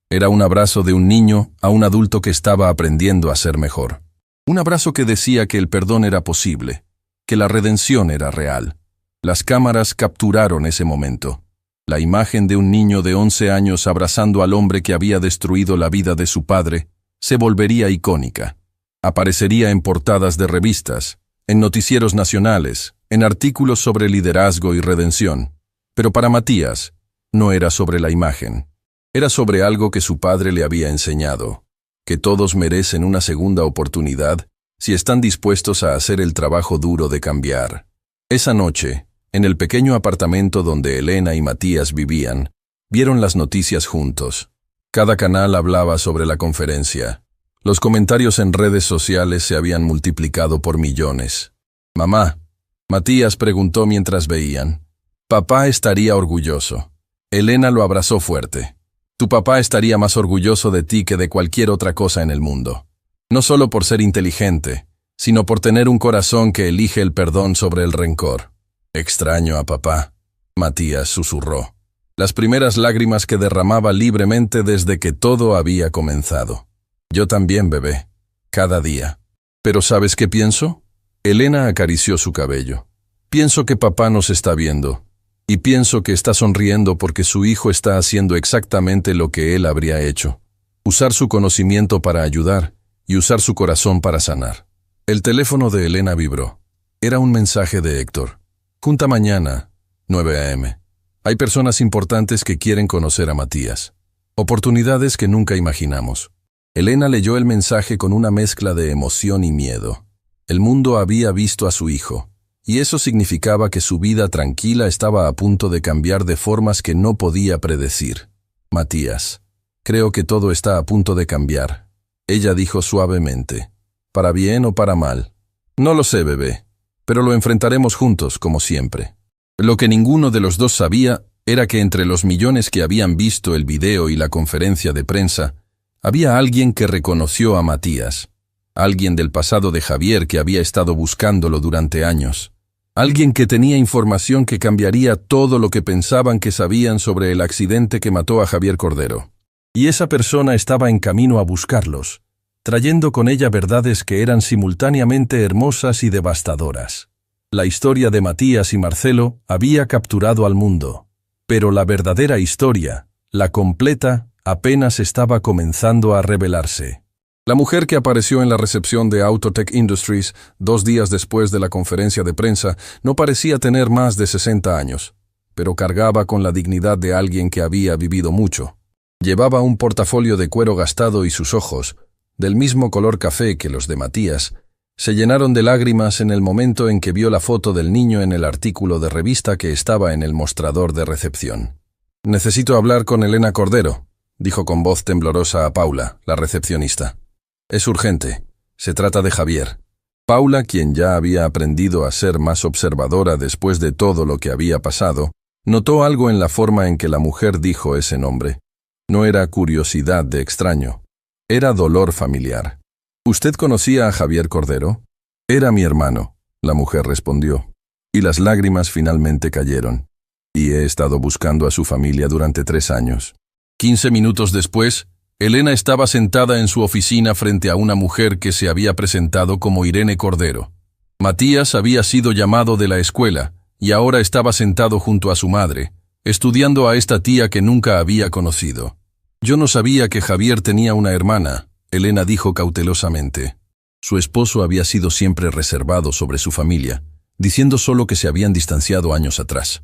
Era un abrazo de un niño a un adulto que estaba aprendiendo a ser mejor. Un abrazo que decía que el perdón era posible, que la redención era real. Las cámaras capturaron ese momento. La imagen de un niño de 11 años abrazando al hombre que había destruido la vida de su padre se volvería icónica. Aparecería en portadas de revistas, en noticieros nacionales, en artículos sobre liderazgo y redención. Pero para Matías, no era sobre la imagen. Era sobre algo que su padre le había enseñado, que todos merecen una segunda oportunidad si están dispuestos a hacer el trabajo duro de cambiar. Esa noche, en el pequeño apartamento donde Elena y Matías vivían, vieron las noticias juntos. Cada canal hablaba sobre la conferencia. Los comentarios en redes sociales se habían multiplicado por millones. «Mamá», Matías preguntó mientras veían. «Papá estaría orgulloso». Elena lo abrazó fuerte. «Tu papá estaría más orgulloso de ti que de cualquier otra cosa en el mundo. No solo por ser inteligente, sino por tener un corazón que elige el perdón sobre el rencor». «Extraño a papá», Matías susurró. Las primeras lágrimas que derramaba libremente desde que todo había comenzado. «Yo también, bebé. Cada día». «¿Pero sabes qué pienso?» Elena acarició su cabello. «Pienso que papá nos está viendo. Y pienso que está sonriendo porque su hijo está haciendo exactamente lo que él habría hecho. Usar su conocimiento para ayudar y usar su corazón para sanar». El teléfono de Elena vibró. Era un mensaje de Héctor. «Junta mañana, 9 a.m. Hay personas importantes que quieren conocer a Matías. Oportunidades que nunca imaginamos». Elena leyó el mensaje con una mezcla de emoción y miedo. El mundo había visto a su hijo, y eso significaba que su vida tranquila estaba a punto de cambiar de formas que no podía predecir. «Matías, creo que todo está a punto de cambiar», ella dijo suavemente. «¿Para bien o para mal? No lo sé, bebé, pero lo enfrentaremos juntos, como siempre». Lo que ninguno de los dos sabía era que entre los millones que habían visto el video y la conferencia de prensa, había alguien que reconoció a Matías. Alguien del pasado de Javier que había estado buscándolo durante años. Alguien que tenía información que cambiaría todo lo que pensaban que sabían sobre el accidente que mató a Javier Cordero. Y esa persona estaba en camino a buscarlos, trayendo con ella verdades que eran simultáneamente hermosas y devastadoras. La historia de Matías y Marcelo había capturado al mundo, pero la verdadera historia, la completa, apenas estaba comenzando a revelarse. La mujer que apareció en la recepción de Autotech Industries 2 días después de la conferencia de prensa no parecía tener más de 60 años, pero cargaba con la dignidad de alguien que había vivido mucho. Llevaba un portafolio de cuero gastado y sus ojos, del mismo color café que los de Matías, se llenaron de lágrimas en el momento en que vio la foto del niño en el artículo de revista que estaba en el mostrador de recepción. «Necesito hablar con Elena Cordero», dijo con voz temblorosa a Paula, la recepcionista. «Es urgente. Se trata de Javier». Paula, quien ya había aprendido a ser más observadora después de todo lo que había pasado, notó algo en la forma en que la mujer dijo ese nombre. No era curiosidad de extraño. Era dolor familiar. «¿Usted conocía a Javier Cordero?» «Era mi hermano», la mujer respondió. Y las lágrimas finalmente cayeron. «Y he estado buscando a su familia durante 3 años». 15 minutos después, Elena estaba sentada en su oficina frente a una mujer que se había presentado como Irene Cordero. Matías había sido llamado de la escuela y ahora estaba sentado junto a su madre, estudiando a esta tía que nunca había conocido. «Yo no sabía que Javier tenía una hermana», Elena dijo cautelosamente. Su esposo había sido siempre reservado sobre su familia, diciendo solo que se habían distanciado años atrás.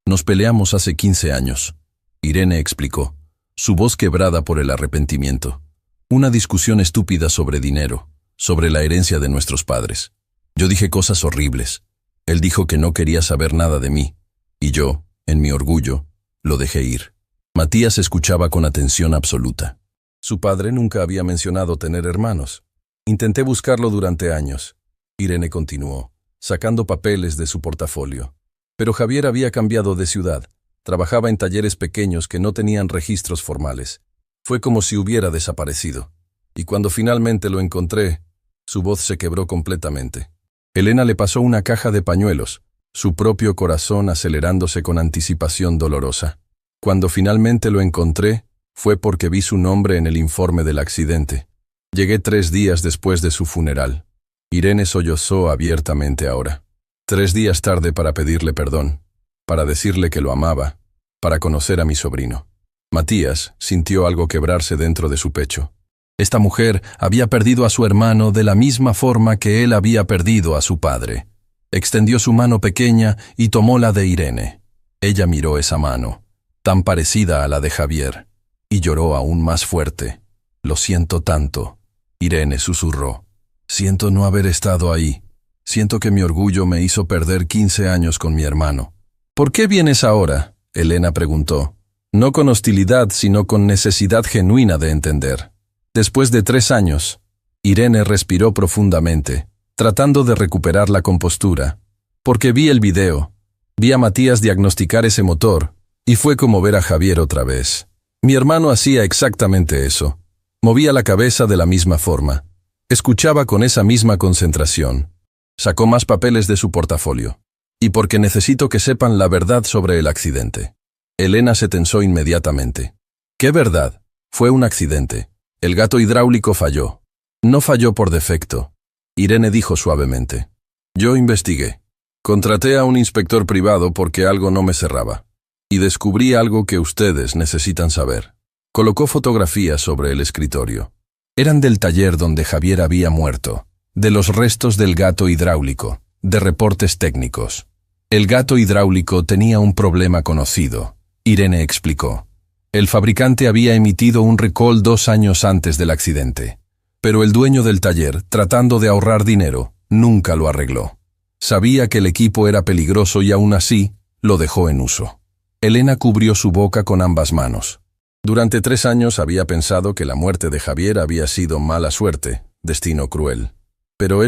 «Nos peleamos hace 15 años», Irene explicó, su voz quebrada por el arrepentimiento. «Una discusión estúpida sobre dinero, sobre la herencia de nuestros padres. Yo dije cosas horribles. Él dijo que no quería saber nada de mí, y yo, en mi orgullo, lo dejé ir. Matías escuchaba con atención absoluta. Su padre nunca había mencionado tener hermanos. Intenté buscarlo durante años. Irene continuó, sacando papeles de su portafolio. Pero Javier había cambiado de ciudad. Trabajaba en talleres pequeños que no tenían registros formales. Fue como si hubiera desaparecido. Y cuando finalmente lo encontré, su voz se quebró completamente. Elena le pasó una caja de pañuelos, su propio corazón acelerándose con anticipación dolorosa. Cuando finalmente lo encontré, fue porque vi su nombre en el informe del accidente. Llegué 3 días después de su funeral. Irene sollozó abiertamente ahora. 3 días tarde para pedirle perdón, para decirle que lo amaba, para conocer a mi sobrino. Matías sintió algo quebrarse dentro de su pecho. Esta mujer había perdido a su hermano de la misma forma que él había perdido a su padre. Extendió su mano pequeña y tomó la de Irene. Ella miró esa mano, tan parecida a la de Javier, y lloró aún más fuerte. «Lo siento tanto», Irene susurró. «Siento no haber estado ahí. Siento que mi orgullo me hizo perder 15 años con mi hermano». «¿Por qué vienes ahora?», Elena preguntó. No con hostilidad, sino con necesidad genuina de entender. Después de 3 años, Irene respiró profundamente, tratando de recuperar la compostura. Porque vi el video, vi a Matías diagnosticar ese motor, y fue como ver a Javier otra vez. Mi hermano hacía exactamente eso. Movía la cabeza de la misma forma. Escuchaba con esa misma concentración. Sacó más papeles de su portafolio. Y porque necesito que sepan la verdad sobre el accidente. Elena se tensó inmediatamente. ¿Qué verdad? Fue un accidente. El gato hidráulico falló. No falló por defecto. Irene dijo suavemente. Yo investigué. Contraté a un inspector privado porque algo no me cerraba. Y descubrí algo que ustedes necesitan saber. Colocó fotografías sobre el escritorio. Eran del taller donde Javier había muerto, de los restos del gato hidráulico, de reportes técnicos. El gato hidráulico tenía un problema conocido, Irene explicó. El fabricante había emitido un recall 2 años antes del accidente. Pero el dueño del taller, tratando de ahorrar dinero, nunca lo arregló. Sabía que el equipo era peligroso y aún así, lo dejó en uso. Elena cubrió su boca con ambas manos. Durante 3 años había pensado que la muerte de Javier había sido mala suerte, destino cruel. Pero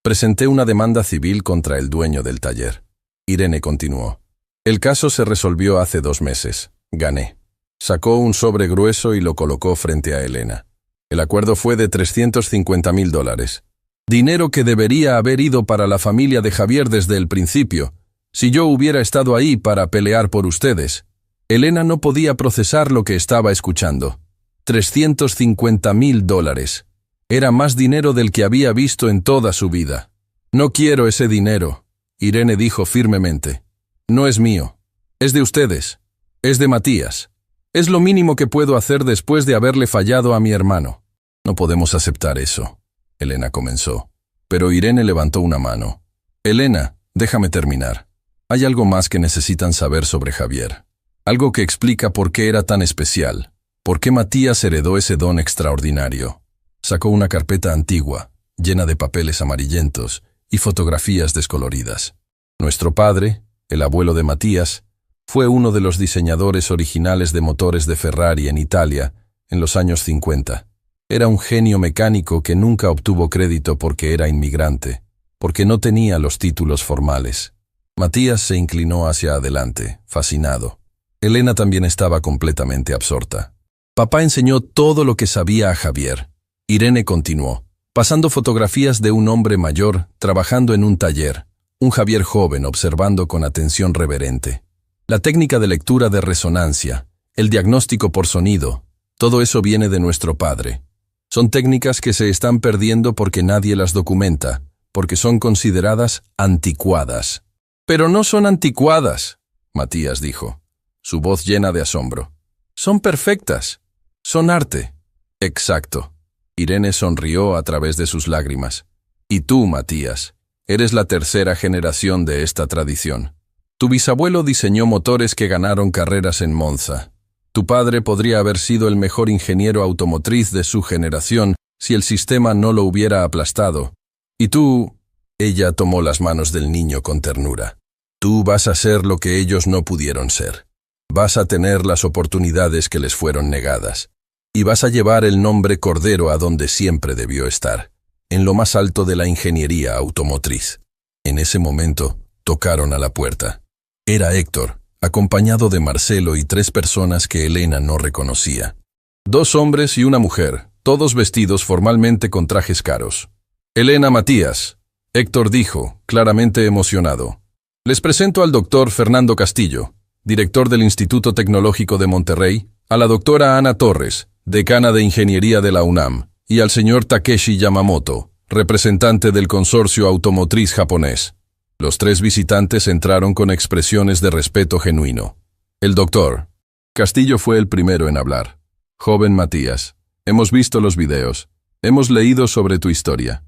presenté una demanda civil contra el dueño del taller. Irene continuó. El caso se resolvió hace 2 meses. Gané. Sacó un sobre grueso y lo colocó frente a Elena. El acuerdo fue de $350,000. Dinero que debería haber ido para la familia de Javier desde el principio, si yo hubiera estado ahí para pelear por ustedes. Elena no podía procesar lo que estaba escuchando. $350,000. Era más dinero del que había visto en toda su vida. No quiero ese dinero, Irene dijo firmemente. No es mío. Es de ustedes. Es de Matías. Es lo mínimo que puedo hacer después de haberle fallado a mi hermano. No podemos aceptar eso, Elena comenzó. Pero Irene levantó una mano. Elena, déjame terminar. Hay algo más que necesitan saber sobre Javier. Algo que explica por qué era tan especial. Por qué Matías heredó ese don extraordinario. Sacó una carpeta antigua, llena de papeles amarillentos y fotografías descoloridas. Nuestro padre, el abuelo de Matías, fue uno de los diseñadores originales de motores de Ferrari en Italia en los años 50. Era un genio mecánico que nunca obtuvo crédito porque era inmigrante, porque no tenía los títulos formales. Matías se inclinó hacia adelante, fascinado. Elena también estaba completamente absorta. Papá enseñó todo lo que sabía a Javier. Irene continuó, pasando fotografías de un hombre mayor trabajando en un taller, un Javier joven observando con atención reverente. La técnica de lectura de resonancia, el diagnóstico por sonido, todo eso viene de nuestro padre. Son técnicas que se están perdiendo porque nadie las documenta, porque son consideradas anticuadas. Pero no son anticuadas, Matías dijo, su voz llena de asombro. Son perfectas. Son arte. Exacto. Irene sonrió a través de sus lágrimas. Y tú, Matías, eres la 3ª generación de esta tradición. Tu bisabuelo diseñó motores que ganaron carreras en Monza. Tu padre podría haber sido el mejor ingeniero automotriz de su generación si el sistema no lo hubiera aplastado. Y tú, Ella tomó las manos del niño con ternura. Tú vas a ser lo que ellos no pudieron ser. Vas a tener las oportunidades que les fueron negadas. Y vas a llevar el nombre Cordero a donde siempre debió estar, en lo más alto de la ingeniería automotriz. En ese momento, tocaron a la puerta. Era Héctor, acompañado de Marcelo y 3 personas que Elena no reconocía. 2 hombres y una mujer, todos vestidos formalmente con trajes caros. Elena, Matías, Héctor dijo, claramente emocionado. Les presento al doctor Fernando Castillo, director del Instituto Tecnológico de Monterrey, a la doctora Ana Torres, decana de Ingeniería de la UNAM, y al señor Takeshi Yamamoto, representante del consorcio automotriz japonés. Los 3 visitantes entraron con expresiones de respeto genuino. El doctor Castillo fue el primero en hablar. Joven Matías, hemos visto los videos, hemos leído sobre tu historia,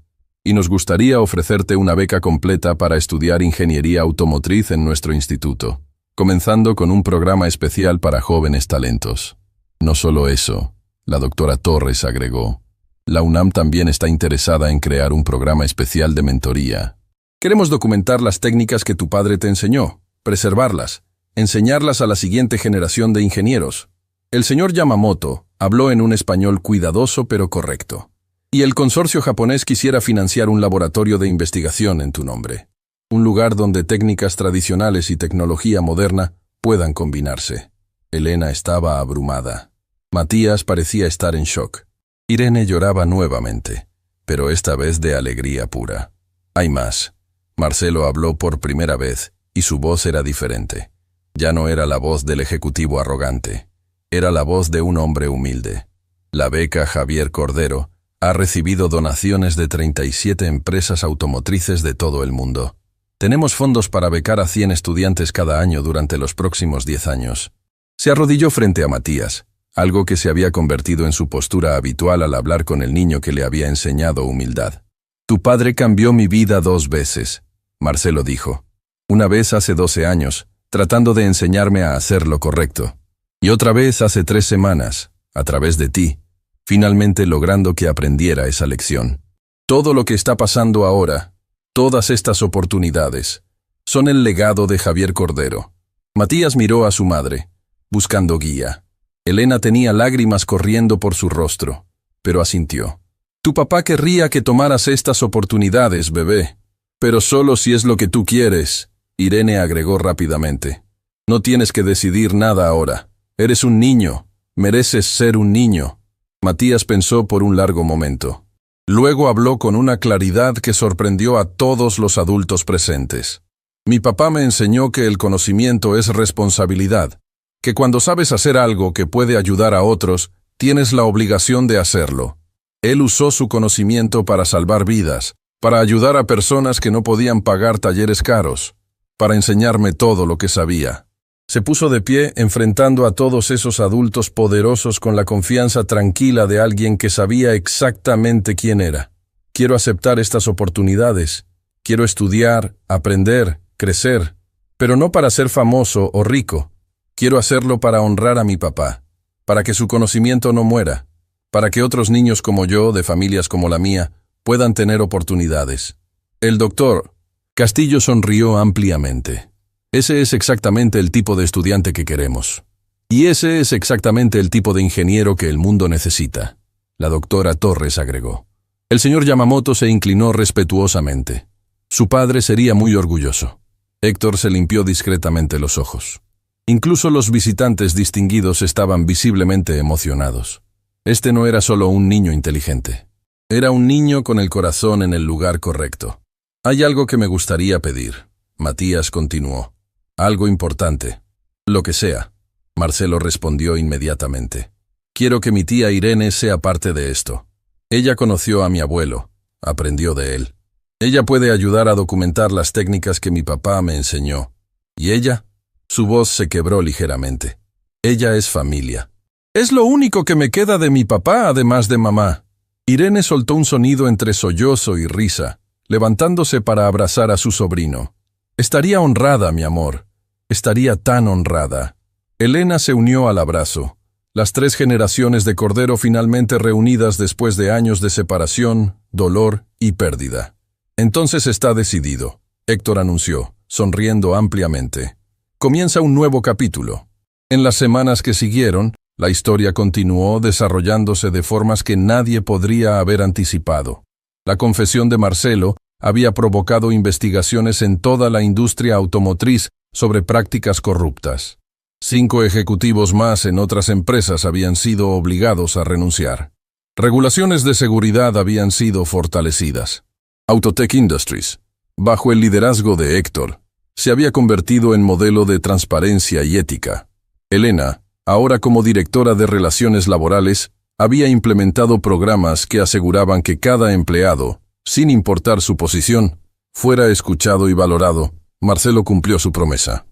y nos gustaría ofrecerte una beca completa para estudiar ingeniería automotriz en nuestro instituto, comenzando con un programa especial para jóvenes talentos. No solo eso, la doctora Torres agregó, la UNAM también está interesada en crear un programa especial de mentoría. Queremos documentar las técnicas que tu padre te enseñó, preservarlas, enseñarlas a la siguiente generación de ingenieros. El señor Yamamoto habló en un español cuidadoso pero correcto. Y el consorcio japonés quisiera financiar un laboratorio de investigación en tu nombre. Un lugar donde técnicas tradicionales y tecnología moderna puedan combinarse. Elena estaba abrumada. Matías parecía estar en shock. Irene lloraba nuevamente, pero esta vez de alegría pura. Hay más. Marcelo habló por primera vez, y su voz era diferente. Ya no era la voz del ejecutivo arrogante. Era la voz de un hombre humilde. La beca Javier Cordero ha recibido donaciones de 37 empresas automotrices de todo el mundo. Tenemos fondos para becar a 100 estudiantes cada año durante los próximos 10 años. Se arrodilló frente a Matías, algo que se había convertido en su postura habitual al hablar con el niño que le había enseñado humildad. Tu padre cambió mi vida 2 veces, Marcelo dijo. Una vez hace 12 años, tratando de enseñarme a hacer lo correcto. Y otra vez hace 3 semanas, a través de ti, finalmente logrando que aprendiera esa lección. Todo lo que está pasando ahora, todas estas oportunidades, son el legado de Javier Cordero. Matías miró a su madre, buscando guía. Elena tenía lágrimas corriendo por su rostro, pero asintió. Tu papá querría que tomaras estas oportunidades, bebé. Pero solo si es lo que tú quieres, Irene agregó rápidamente. No tienes que decidir nada ahora. Eres un niño. Mereces ser un niño. Matías pensó por un largo momento. Luego habló con una claridad que sorprendió a todos los adultos presentes. Mi papá me enseñó que el conocimiento es responsabilidad, que cuando sabes hacer algo que puede ayudar a otros, tienes la obligación de hacerlo. Él usó su conocimiento para salvar vidas, para ayudar a personas que no podían pagar talleres caros, para enseñarme todo lo que sabía. Se puso de pie enfrentando a todos esos adultos poderosos con la confianza tranquila de alguien que sabía exactamente quién era. Quiero aceptar estas oportunidades. Quiero estudiar, aprender, crecer, pero no para ser famoso o rico. Quiero hacerlo para honrar a mi papá, para que su conocimiento no muera, para que otros niños como yo, de familias como la mía, puedan tener oportunidades. El doctor Castillo sonrió ampliamente. Ese es exactamente el tipo de estudiante que queremos. Y ese es exactamente el tipo de ingeniero que el mundo necesita. La doctora Torres agregó. El señor Yamamoto se inclinó respetuosamente. Su padre sería muy orgulloso. Héctor se limpió discretamente los ojos. Incluso los visitantes distinguidos estaban visiblemente emocionados. Este no era solo un niño inteligente. Era un niño con el corazón en el lugar correcto. Hay algo que me gustaría pedir. Matías continuó. Algo importante. Lo que sea. Marcelo respondió inmediatamente. Quiero que mi tía Irene sea parte de esto. Ella conoció a mi abuelo. Aprendió de él. Ella puede ayudar a documentar las técnicas que mi papá me enseñó. ¿Y ella? Su voz se quebró ligeramente. Ella es familia. Es lo único que me queda de mi papá, además de mamá. Irene soltó un sonido entre sollozo y risa, levantándose para abrazar a su sobrino. Estaría honrada, mi amor. Estaría tan honrada. Elena se unió al abrazo. Las 3 generaciones de Cordero finalmente reunidas después de años de separación, dolor y pérdida. Entonces está decidido, Héctor anunció, sonriendo ampliamente. Comienza un nuevo capítulo. En las semanas que siguieron, la historia continuó desarrollándose de formas que nadie podría haber anticipado. La confesión de Marcelo había provocado investigaciones en toda la industria automotriz sobre prácticas corruptas. 5 ejecutivos más en otras empresas habían sido obligados a renunciar. Regulaciones de seguridad habían sido fortalecidas. Autotech Industries, bajo el liderazgo de Héctor, se había convertido en modelo de transparencia y ética. Elena, ahora como directora de Relaciones Laborales, había implementado programas que aseguraban que cada empleado, sin importar su posición, fuera escuchado y valorado. Marcelo cumplió su promesa.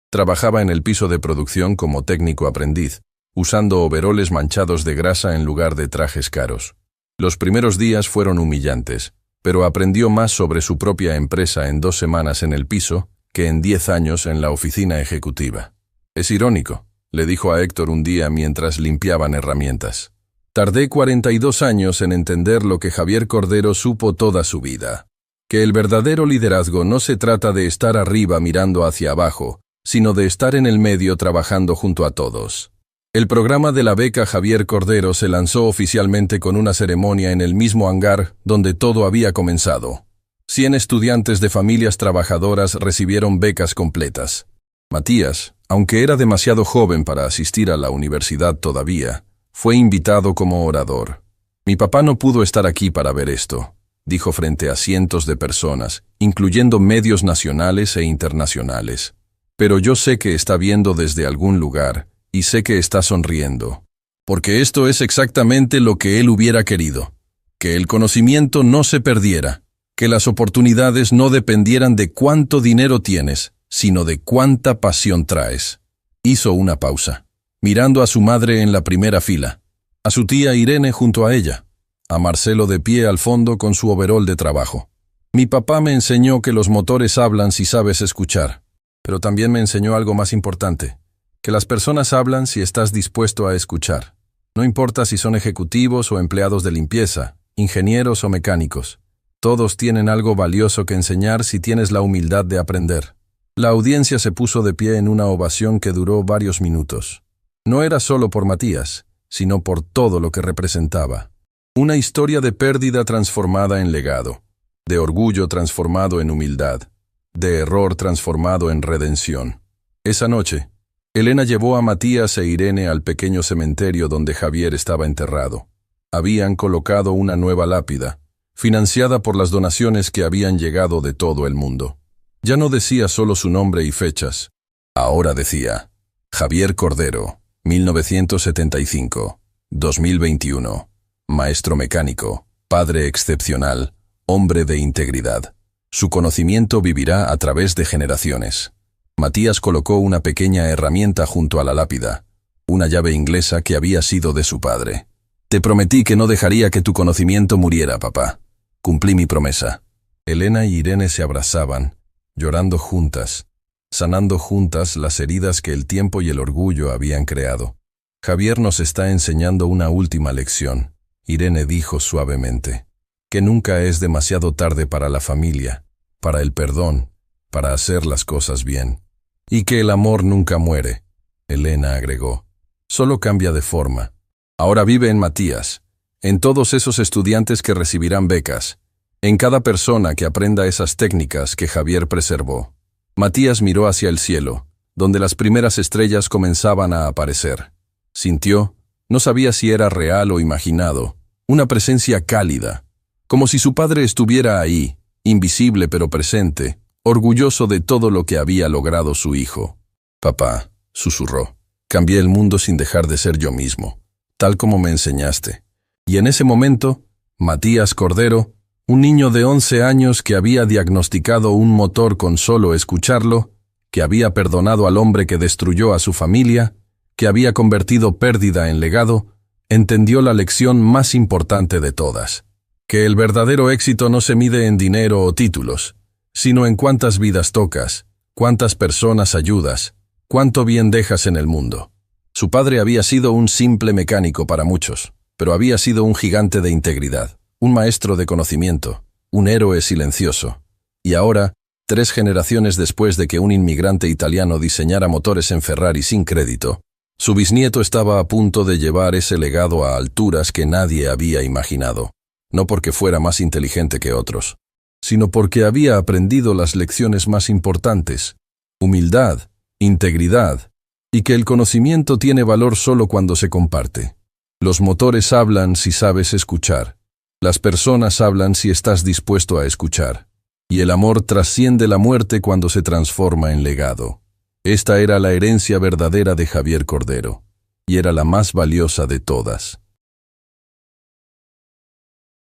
Trabajaba en el piso de producción como técnico aprendiz, usando overoles manchados de grasa en lugar de trajes caros. Los primeros días fueron humillantes, pero aprendió más sobre su propia empresa en 2 semanas en el piso que en 10 años en la oficina ejecutiva. Es irónico, le dijo a Héctor un día mientras limpiaban herramientas. Tardé 42 años en entender lo que Javier Cordero supo toda su vida. Que el verdadero liderazgo no se trata de estar arriba mirando hacia abajo, sino de estar en el medio trabajando junto a todos. El programa de la beca Javier Cordero se lanzó oficialmente con una ceremonia en el mismo hangar donde todo había comenzado. 100 estudiantes de familias trabajadoras recibieron becas completas. Matías, aunque era demasiado joven para asistir a la universidad todavía, fue invitado como orador. Mi papá no pudo estar aquí para ver esto, dijo frente a cientos de personas, incluyendo medios nacionales e internacionales. Pero yo sé que está viendo desde algún lugar, y sé que está sonriendo. Porque esto es exactamente lo que él hubiera querido. Que el conocimiento no se perdiera, que las oportunidades no dependieran de cuánto dinero tienes, sino de cuánta pasión traes. Hizo una pausa, mirando a su madre en la primera fila, a su tía Irene junto a ella, a Marcelo de pie al fondo con su overol de trabajo. Mi papá me enseñó que los motores hablan si sabes escuchar, pero también me enseñó algo más importante, que las personas hablan si estás dispuesto a escuchar. No importa si son ejecutivos o empleados de limpieza, ingenieros o mecánicos. Todos tienen algo valioso que enseñar si tienes la humildad de aprender. La audiencia se puso de pie en una ovación que duró varios minutos. No era solo por Matías, sino por todo lo que representaba. Una historia de pérdida transformada en legado, de orgullo transformado en humildad, de error transformado en redención. Esa noche, Elena llevó a Matías e Irene al pequeño cementerio donde Javier estaba enterrado. Habían colocado una nueva lápida, financiada por las donaciones que habían llegado de todo el mundo. Ya no decía solo su nombre y fechas. Ahora decía, Javier Cordero, 1975, 2021, maestro mecánico, padre excepcional, hombre de integridad. Su conocimiento vivirá a través de generaciones. Matías colocó una pequeña herramienta junto a la lápida, una llave inglesa que había sido de su padre. Te prometí que no dejaría que tu conocimiento muriera, papá. Cumplí mi promesa. Elena y Irene se abrazaban, llorando juntas, sanando juntas las heridas que el tiempo y el orgullo habían creado. Javier nos está enseñando una última lección, Irene dijo suavemente, que nunca es demasiado tarde para la familia, para el perdón, para hacer las cosas bien. Y que el amor nunca muere, Elena agregó. Solo cambia de forma. Ahora vive en Matías, en todos esos estudiantes que recibirán becas, en cada persona que aprenda esas técnicas que Javier preservó. Matías miró hacia el cielo, donde las primeras estrellas comenzaban a aparecer. Sintió, no sabía si era real o imaginado, una presencia cálida, como si su padre estuviera ahí, invisible pero presente, orgulloso de todo lo que había logrado su hijo. Papá, susurró, cambié el mundo sin dejar de ser yo mismo, tal como me enseñaste. Y en ese momento, Matías Cordero, un niño de 11 años que había diagnosticado un motor con solo escucharlo, que había perdonado al hombre que destruyó a su familia, que había convertido pérdida en legado, entendió la lección más importante de todas. Que el verdadero éxito no se mide en dinero o títulos, sino en cuántas vidas tocas, cuántas personas ayudas, cuánto bien dejas en el mundo. Su padre había sido un simple mecánico para muchos, pero había sido un gigante de integridad, un maestro de conocimiento, un héroe silencioso. Y ahora, 3 generaciones después de que un inmigrante italiano diseñara motores en Ferrari sin crédito, su bisnieto estaba a punto de llevar ese legado a alturas que nadie había imaginado, no porque fuera más inteligente que otros, sino porque había aprendido las lecciones más importantes: humildad, integridad, y que el conocimiento tiene valor solo cuando se comparte. Los motores hablan si sabes escuchar. Las personas hablan si estás dispuesto a escuchar. Y el amor trasciende la muerte cuando se transforma en legado. Esta era la herencia verdadera de Javier Cordero, y era la más valiosa de todas.